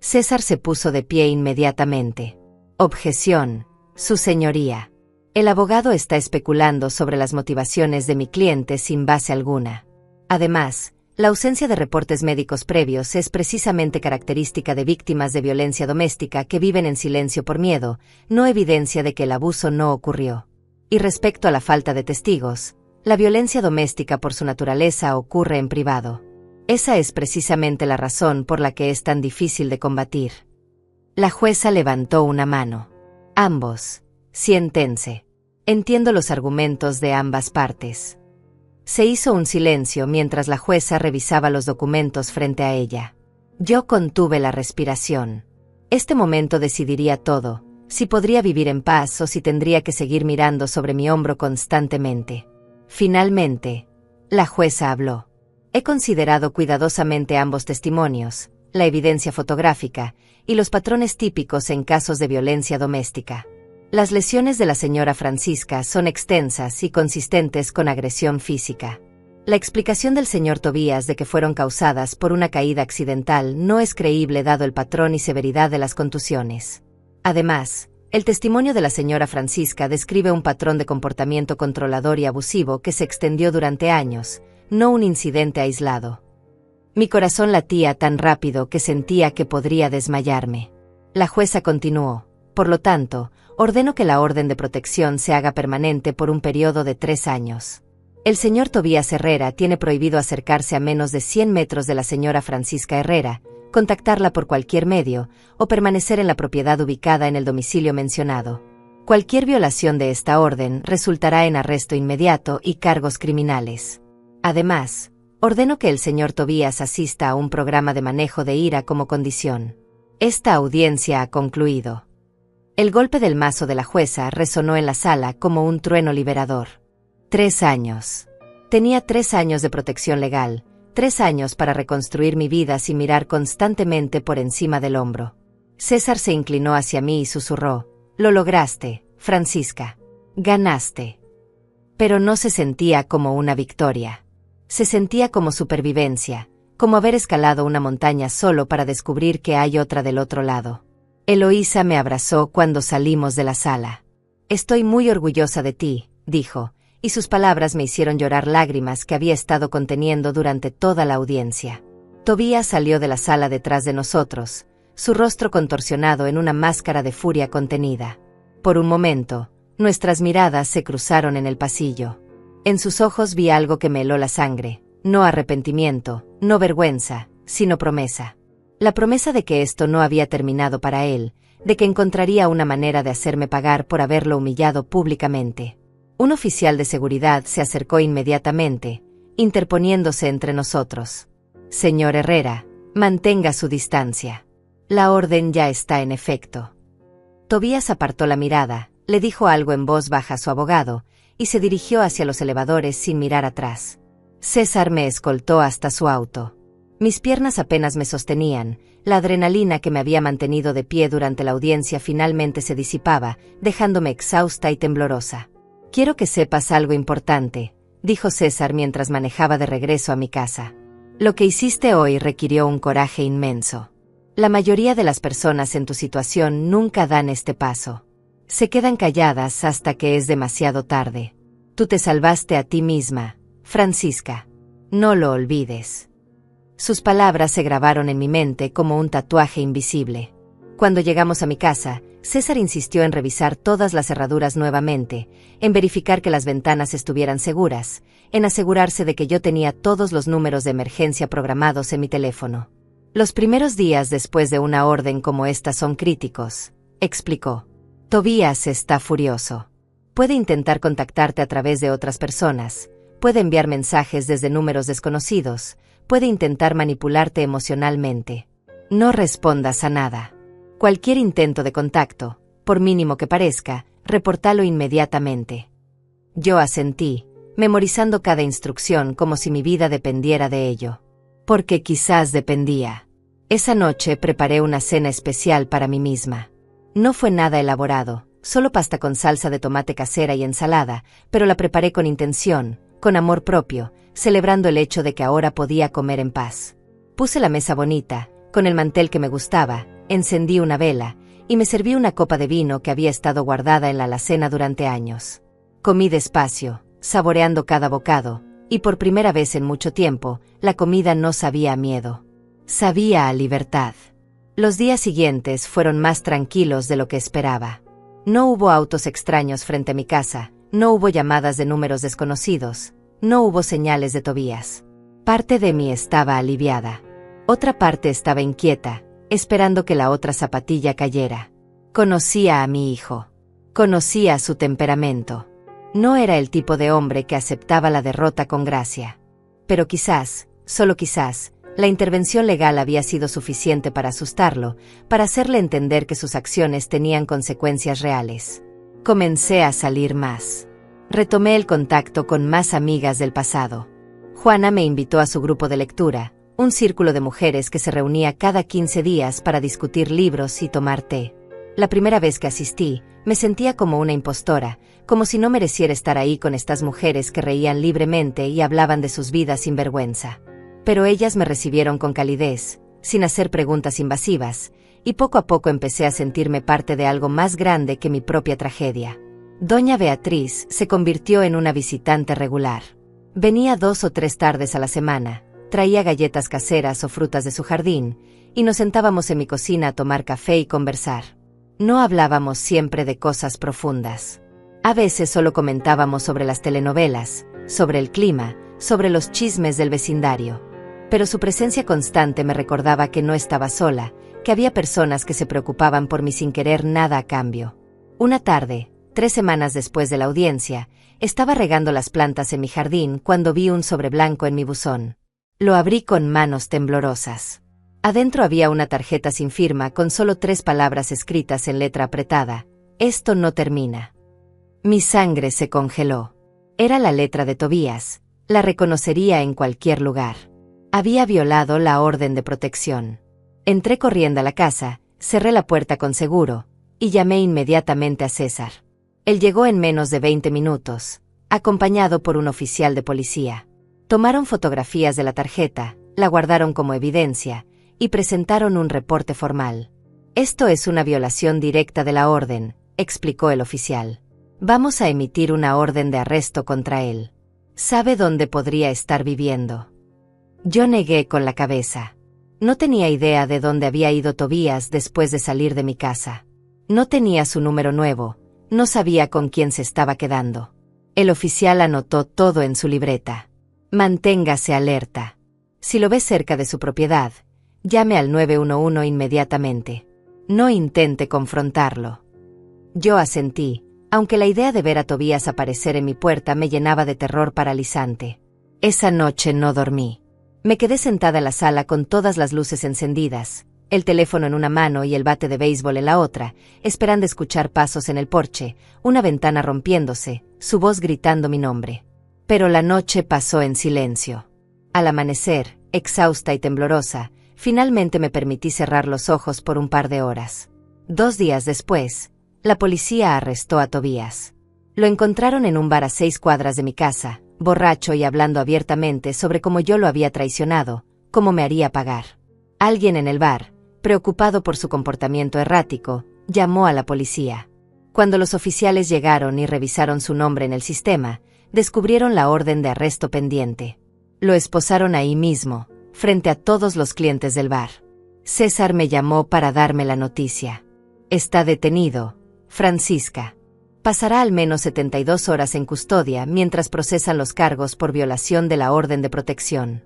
César se puso de pie inmediatamente. Objeción, su señoría. El abogado está especulando sobre las motivaciones de mi cliente sin base alguna. Además, la ausencia de reportes médicos previos es precisamente característica de víctimas de violencia doméstica que viven en silencio por miedo, no evidencia de que el abuso no ocurrió. Y respecto a la falta de testigos, la violencia doméstica por su naturaleza ocurre en privado. Esa es precisamente la razón por la que es tan difícil de combatir. La jueza levantó una mano. Ambos, siéntense. Entiendo los argumentos de ambas partes. Se hizo un silencio mientras la jueza revisaba los documentos frente a ella. Yo contuve la respiración. Este momento decidiría todo, si podría vivir en paz o si tendría que seguir mirando sobre mi hombro constantemente. Finalmente, la jueza habló. He considerado cuidadosamente ambos testimonios, la evidencia fotográfica y los patrones típicos en casos de violencia doméstica. Las lesiones de la señora Francisca son extensas y consistentes con agresión física. La explicación del señor Tobías de que fueron causadas por una caída accidental no es creíble dado el patrón y severidad de las contusiones. Además, el testimonio de la señora Francisca describe un patrón de comportamiento controlador y abusivo que se extendió durante años, no un incidente aislado. Mi corazón latía tan rápido que sentía que podría desmayarme. La jueza continuó. Por lo tanto, ordeno que la orden de protección se haga permanente por un periodo de 3 años. El señor Tobías Herrera tiene prohibido acercarse a menos de 100 metros de la señora Francisca Herrera, contactarla por cualquier medio, o permanecer en la propiedad ubicada en el domicilio mencionado. Cualquier violación de esta orden resultará en arresto inmediato y cargos criminales. Además, ordeno que el señor Tobías asista a un programa de manejo de ira como condición. Esta audiencia ha concluido. El golpe del mazo de la jueza resonó en la sala como un trueno liberador. 3 años. Tenía 3 años de protección legal, 3 años para reconstruir mi vida sin mirar constantemente por encima del hombro. César se inclinó hacia mí y susurró: «Lo lograste, Francisca. Ganaste». Pero no se sentía como una victoria. Se sentía como supervivencia, como haber escalado una montaña solo para descubrir que hay otra del otro lado. Eloísa me abrazó cuando salimos de la sala. «Estoy muy orgullosa de ti», dijo, y sus palabras me hicieron llorar lágrimas que había estado conteniendo durante toda la audiencia. Tobías salió de la sala detrás de nosotros, su rostro contorsionado en una máscara de furia contenida. Por un momento, nuestras miradas se cruzaron en el pasillo. En sus ojos vi algo que me heló la sangre, no arrepentimiento, no vergüenza, sino promesa. La promesa de que esto no había terminado para él, de que encontraría una manera de hacerme pagar por haberlo humillado públicamente. Un oficial de seguridad se acercó inmediatamente, interponiéndose entre nosotros. «Señor Herrera, mantenga su distancia. La orden ya está en efecto». Tobías apartó la mirada, le dijo algo en voz baja a su abogado, y se dirigió hacia los elevadores sin mirar atrás. César me escoltó hasta su auto. Mis piernas apenas me sostenían, la adrenalina que me había mantenido de pie durante la audiencia finalmente se disipaba, dejándome exhausta y temblorosa. «Quiero que sepas algo importante», dijo César mientras manejaba de regreso a mi casa. «Lo que hiciste hoy requirió un coraje inmenso. La mayoría de las personas en tu situación nunca dan este paso. Se quedan calladas hasta que es demasiado tarde. Tú te salvaste a ti misma, Francisca. No lo olvides». Sus palabras se grabaron en mi mente como un tatuaje invisible. Cuando llegamos a mi casa, César insistió en revisar todas las cerraduras nuevamente, en verificar que las ventanas estuvieran seguras, en asegurarse de que yo tenía todos los números de emergencia programados en mi teléfono. «Los primeros días después de una orden como esta son críticos», explicó. «Tobías está furioso. Puede intentar contactarte a través de otras personas, puede enviar mensajes desde números desconocidos, puede intentar manipularte emocionalmente. No respondas a nada. Cualquier intento de contacto, por mínimo que parezca, repórtalo inmediatamente». Yo asentí, memorizando cada instrucción como si mi vida dependiera de ello. Porque quizás dependía. Esa noche preparé una cena especial para mí misma. No fue nada elaborado, solo pasta con salsa de tomate casera y ensalada, pero la preparé con intención, con amor propio, celebrando el hecho de que ahora podía comer en paz. Puse la mesa bonita, con el mantel que me gustaba, encendí una vela, y me serví una copa de vino que había estado guardada en la alacena durante años. Comí despacio, saboreando cada bocado, y por primera vez en mucho tiempo, la comida no sabía a miedo. Sabía a libertad. Los días siguientes fueron más tranquilos de lo que esperaba. No hubo autos extraños frente a mi casa, no hubo llamadas de números desconocidos, no hubo señales de Tobías. Parte de mí estaba aliviada. Otra parte estaba inquieta, esperando que la otra zapatilla cayera. Conocía a mi hijo. Conocía su temperamento. No era el tipo de hombre que aceptaba la derrota con gracia. Pero quizás, solo quizás, la intervención legal había sido suficiente para asustarlo, para hacerle entender que sus acciones tenían consecuencias reales. Comencé a salir más. Retomé el contacto con más amigas del pasado. Juana me invitó a su grupo de lectura, un círculo de mujeres que se reunía cada 15 días para discutir libros y tomar té. La primera vez que asistí, me sentía como una impostora, como si no mereciera estar ahí con estas mujeres que reían libremente y hablaban de sus vidas sin vergüenza. Pero ellas me recibieron con calidez, sin hacer preguntas invasivas, y poco a poco empecé a sentirme parte de algo más grande que mi propia tragedia. Doña Beatriz se convirtió en una visitante regular. Venía 2 o 3 tardes a la semana, traía galletas caseras o frutas de su jardín, y nos sentábamos en mi cocina a tomar café y conversar. No hablábamos siempre de cosas profundas. A veces solo comentábamos sobre las telenovelas, sobre el clima, sobre los chismes del vecindario. Pero su presencia constante me recordaba que no estaba sola, que había personas que se preocupaban por mí sin querer nada a cambio. Una tarde, 3 semanas después de la audiencia, estaba regando las plantas en mi jardín cuando vi un sobre blanco en mi buzón. Lo abrí con manos temblorosas. Adentro había una tarjeta sin firma con solo 3 palabras escritas en letra apretada: «Esto no termina». Mi sangre se congeló. Era la letra de Tobías, la reconocería en cualquier lugar. Había violado la orden de protección. Entré corriendo a la casa, cerré la puerta con seguro, y llamé inmediatamente a César. Él llegó en menos de 20 minutos, acompañado por un oficial de policía. Tomaron fotografías de la tarjeta, la guardaron como evidencia, y presentaron un reporte formal. Esto es una violación directa de la orden, explicó el oficial. Vamos a emitir una orden de arresto contra él. ¿Sabe dónde podría estar viviendo? Yo negué con la cabeza. No tenía idea de dónde había ido Tobías después de salir de mi casa. No tenía su número nuevo, no sabía con quién se estaba quedando. El oficial anotó todo en su libreta. Manténgase alerta. Si lo ve cerca de su propiedad, llame al 911 inmediatamente. No intente confrontarlo. Yo asentí, aunque la idea de ver a Tobías aparecer en mi puerta me llenaba de terror paralizante. Esa noche no dormí. Me quedé sentada en la sala con todas las luces encendidas, el teléfono en una mano y el bate de béisbol en la otra, esperando escuchar pasos en el porche, una ventana rompiéndose, su voz gritando mi nombre. Pero la noche pasó en silencio. Al amanecer, exhausta y temblorosa, finalmente me permití cerrar los ojos por un par de horas. 2 días después, la policía arrestó a Tobías. Lo encontraron en un bar a 6 cuadras de mi casa, borracho y hablando abiertamente sobre cómo yo lo había traicionado, cómo me haría pagar. Alguien en el bar, preocupado por su comportamiento errático, llamó a la policía. Cuando los oficiales llegaron y revisaron su nombre en el sistema, descubrieron la orden de arresto pendiente. Lo esposaron ahí mismo, frente a todos los clientes del bar. César me llamó para darme la noticia. Está detenido, Francisca. Pasará al menos 72 horas en custodia mientras procesan los cargos por violación de la orden de protección.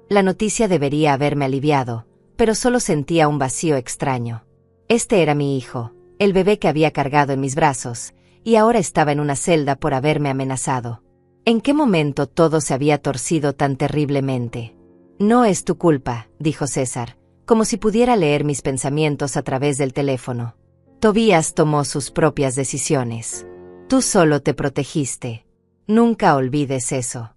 La noticia debería haberme aliviado, pero solo sentía un vacío extraño. Este era mi hijo, el bebé que había cargado en mis brazos, y ahora estaba en una celda por haberme amenazado. ¿En qué momento todo se había torcido tan terriblemente? No es tu culpa, dijo César, como si pudiera leer mis pensamientos a través del teléfono. Tobías tomó sus propias decisiones. Tú solo te protegiste. Nunca olvides eso.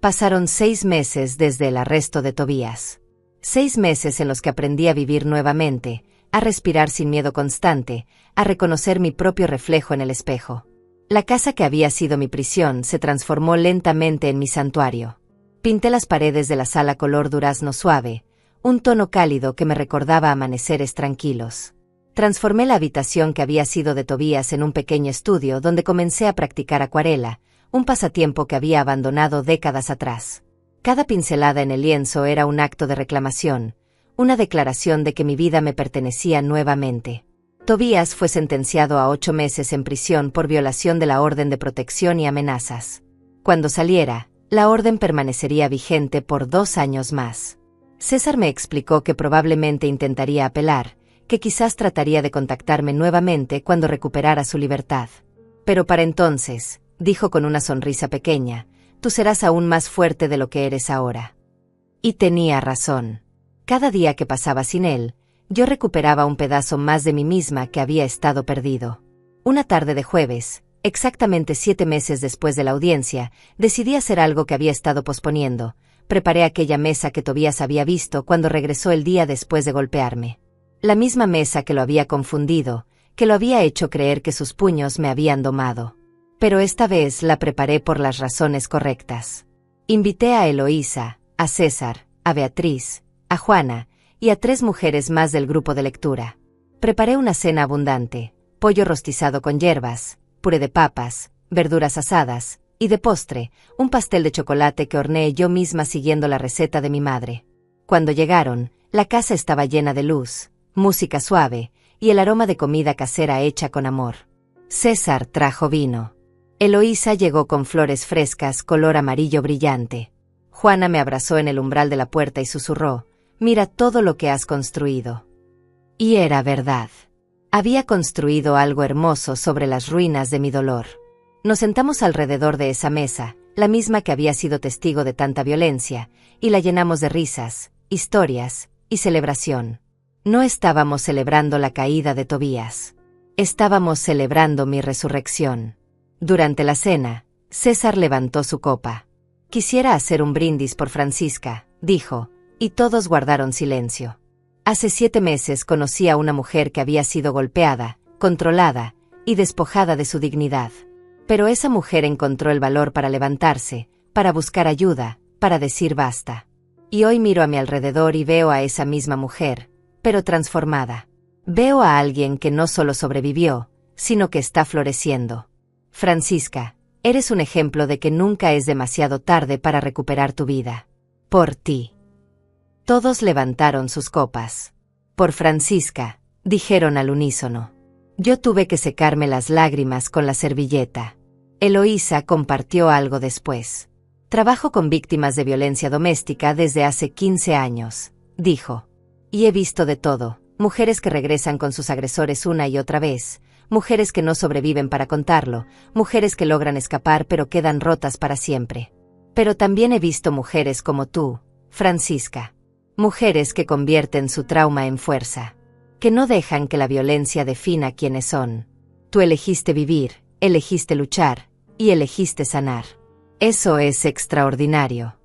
Pasaron 6 meses desde el arresto de Tobías. 6 meses en los que aprendí a vivir nuevamente, a respirar sin miedo constante, a reconocer mi propio reflejo en el espejo. La casa que había sido mi prisión se transformó lentamente en mi santuario. Pinté las paredes de la sala color durazno suave, un tono cálido que me recordaba amaneceres tranquilos. Transformé la habitación que había sido de Tobías en un pequeño estudio donde comencé a practicar acuarela, un pasatiempo que había abandonado décadas atrás. Cada pincelada en el lienzo era un acto de reclamación, una declaración de que mi vida me pertenecía nuevamente. Tobías fue sentenciado a 8 meses en prisión por violación de la orden de protección y amenazas. Cuando saliera, la orden permanecería vigente por 2 años más. César me explicó que probablemente intentaría apelar, que quizás trataría de contactarme nuevamente cuando recuperara su libertad. Pero para entonces, dijo con una sonrisa pequeña, tú serás aún más fuerte de lo que eres ahora. Y tenía razón. Cada día que pasaba sin él, yo recuperaba un pedazo más de mí misma que había estado perdido. Una tarde de jueves, exactamente 7 meses después de la audiencia, decidí hacer algo que había estado posponiendo. Preparé aquella mesa que Tobías había visto cuando regresó el día después de golpearme. La misma mesa que lo había confundido, que lo había hecho creer que sus puños me habían domado. Pero esta vez la preparé por las razones correctas. Invité a Eloísa, a César, a Beatriz, a Juana, y a 3 mujeres más del grupo de lectura. Preparé una cena abundante, pollo rostizado con hierbas, puré de papas, verduras asadas, y de postre, un pastel de chocolate que horneé yo misma siguiendo la receta de mi madre. Cuando llegaron, la casa estaba llena de luz, música suave, y el aroma de comida casera hecha con amor. César trajo vino. Eloísa llegó con flores frescas color amarillo brillante. Juana me abrazó en el umbral de la puerta y susurró, mira todo lo que has construido. Y era verdad. Había construido algo hermoso sobre las ruinas de mi dolor. Nos sentamos alrededor de esa mesa, la misma que había sido testigo de tanta violencia, y la llenamos de risas, historias y celebración. No estábamos celebrando la caída de Tobías. Estábamos celebrando mi resurrección. Durante la cena, César levantó su copa. Quisiera hacer un brindis por Francisca, dijo, y todos guardaron silencio. Hace 7 meses conocí a una mujer que había sido golpeada, controlada y despojada de su dignidad. Pero esa mujer encontró el valor para levantarse, para buscar ayuda, para decir basta. Y hoy miro a mi alrededor y veo a esa misma mujer, pero transformada. Veo a alguien que no solo sobrevivió, sino que está floreciendo. Francisca, eres un ejemplo de que nunca es demasiado tarde para recuperar tu vida. Por ti. Todos levantaron sus copas. Por Francisca, dijeron al unísono. Yo tuve que secarme las lágrimas con la servilleta. Eloísa compartió algo después. Trabajo con víctimas de violencia doméstica desde hace 15 años, dijo. Y he visto de todo, mujeres que regresan con sus agresores una y otra vez, mujeres que no sobreviven para contarlo, mujeres que logran escapar pero quedan rotas para siempre. Pero también he visto mujeres como tú, Francisca. Mujeres que convierten su trauma en fuerza. Que no dejan que la violencia defina quiénes son. Tú elegiste vivir, elegiste luchar, y elegiste sanar. Eso es extraordinario.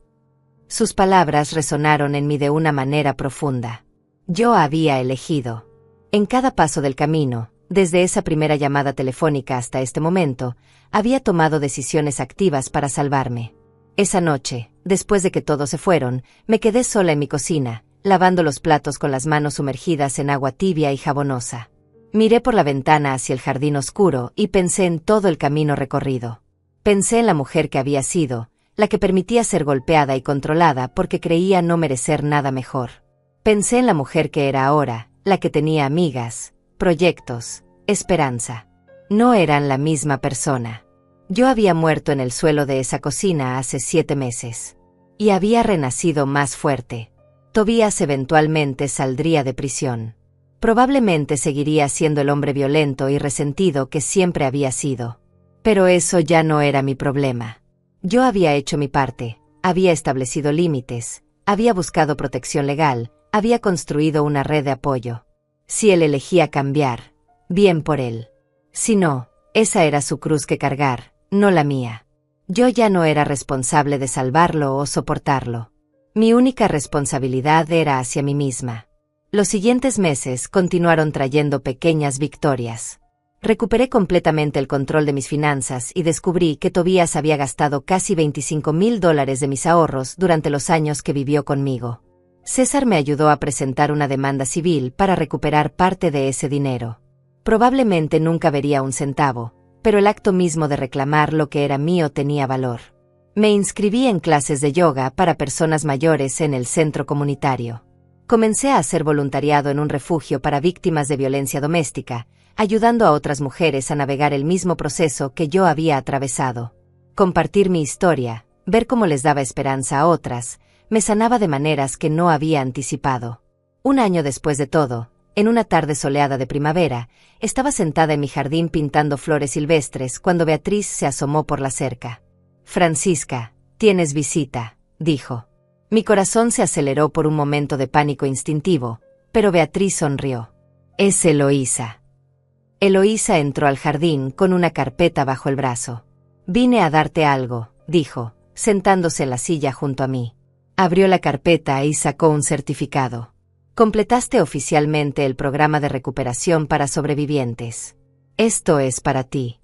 Sus palabras resonaron en mí de una manera profunda. Yo había elegido. En cada paso del camino, desde esa primera llamada telefónica hasta este momento, había tomado decisiones activas para salvarme. Esa noche, después de que todos se fueron, me quedé sola en mi cocina, lavando los platos con las manos sumergidas en agua tibia y jabonosa. Miré por la ventana hacia el jardín oscuro y pensé en todo el camino recorrido. Pensé en la mujer que había sido, la que permitía ser golpeada y controlada porque creía no merecer nada mejor. Pensé en la mujer que era ahora, la que tenía amigas, proyectos, esperanza. No eran la misma persona. Yo había muerto en el suelo de esa cocina hace 7 meses. Y había renacido más fuerte. Tobías eventualmente saldría de prisión. Probablemente seguiría siendo el hombre violento y resentido que siempre había sido. Pero eso ya no era mi problema. Yo había hecho mi parte, había establecido límites, había buscado protección legal, había construido una red de apoyo. Si él elegía cambiar, bien por él. Si no, esa era su cruz que cargar, no la mía. Yo ya no era responsable de salvarlo o soportarlo. Mi única responsabilidad era hacia mí misma. Los siguientes meses continuaron trayendo pequeñas victorias. Recuperé completamente el control de mis finanzas y descubrí que Tobías había gastado casi $25,000 de mis ahorros durante los años que vivió conmigo. César me ayudó a presentar una demanda civil para recuperar parte de ese dinero. Probablemente nunca vería un centavo, pero el acto mismo de reclamar lo que era mío tenía valor. Me inscribí en clases de yoga para personas mayores en el centro comunitario. Comencé a hacer voluntariado en un refugio para víctimas de violencia doméstica, ayudando a otras mujeres a navegar el mismo proceso que yo había atravesado. Compartir mi historia, ver cómo les daba esperanza a otras, me sanaba de maneras que no había anticipado. Un año después de todo, en una tarde soleada de primavera, estaba sentada en mi jardín pintando flores silvestres cuando Beatriz se asomó por la cerca. Francisca, tienes visita, dijo. Mi corazón se aceleró por un momento de pánico instintivo, pero Beatriz sonrió. Es Eloísa. Eloísa entró al jardín con una carpeta bajo el brazo. Vine a darte algo, dijo, sentándose en la silla junto a mí. Abrió la carpeta y sacó un certificado. Completaste oficialmente el programa de recuperación para sobrevivientes. Esto es para ti.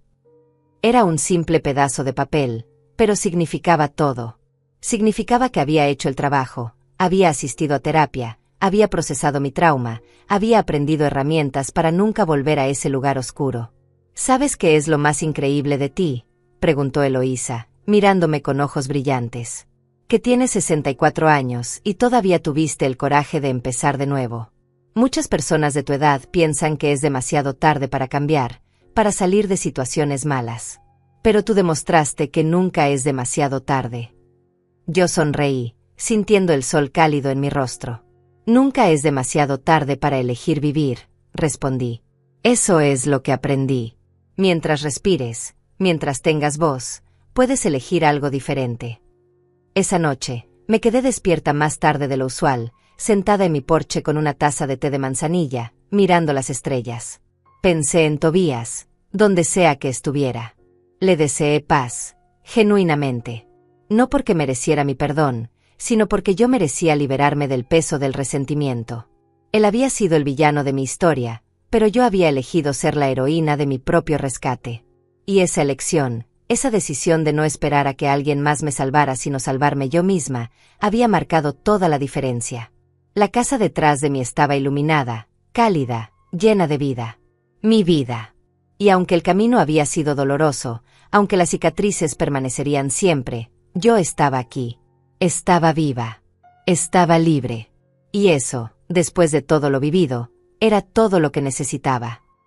Era un simple pedazo de papel, pero significaba todo. Significaba que había hecho el trabajo, había asistido a terapia, había procesado mi trauma, había aprendido herramientas para nunca volver a ese lugar oscuro. ¿Sabes qué es lo más increíble de ti?, preguntó Eloísa, mirándome con ojos brillantes. Que tienes 64 años y todavía tuviste el coraje de empezar de nuevo. Muchas personas de tu edad piensan que es demasiado tarde para cambiar, para salir de situaciones malas. Pero tú demostraste que nunca es demasiado tarde. Yo sonreí, sintiendo el sol cálido en mi rostro. Nunca es demasiado tarde para elegir vivir, respondí. Eso es lo que aprendí. Mientras respires, mientras tengas voz, puedes elegir algo diferente. Esa noche, me quedé despierta más tarde de lo usual, sentada en mi porche con una taza de té de manzanilla, mirando las estrellas. Pensé en Tobías, donde sea que estuviera. Le deseé paz, genuinamente. No porque mereciera mi perdón, sino porque yo merecía liberarme del peso del resentimiento. Él había sido el villano de mi historia, pero yo había elegido ser la heroína de mi propio rescate. Y esa elección, esa decisión de no esperar a que alguien más me salvara sino salvarme yo misma, había marcado toda la diferencia. La casa detrás de mí estaba iluminada, cálida, llena de vida. Mi vida. Y aunque el camino había sido doloroso, aunque las cicatrices permanecerían siempre, yo estaba aquí. Estaba viva. Estaba libre. Y eso, después de todo lo vivido, era todo lo que necesitaba.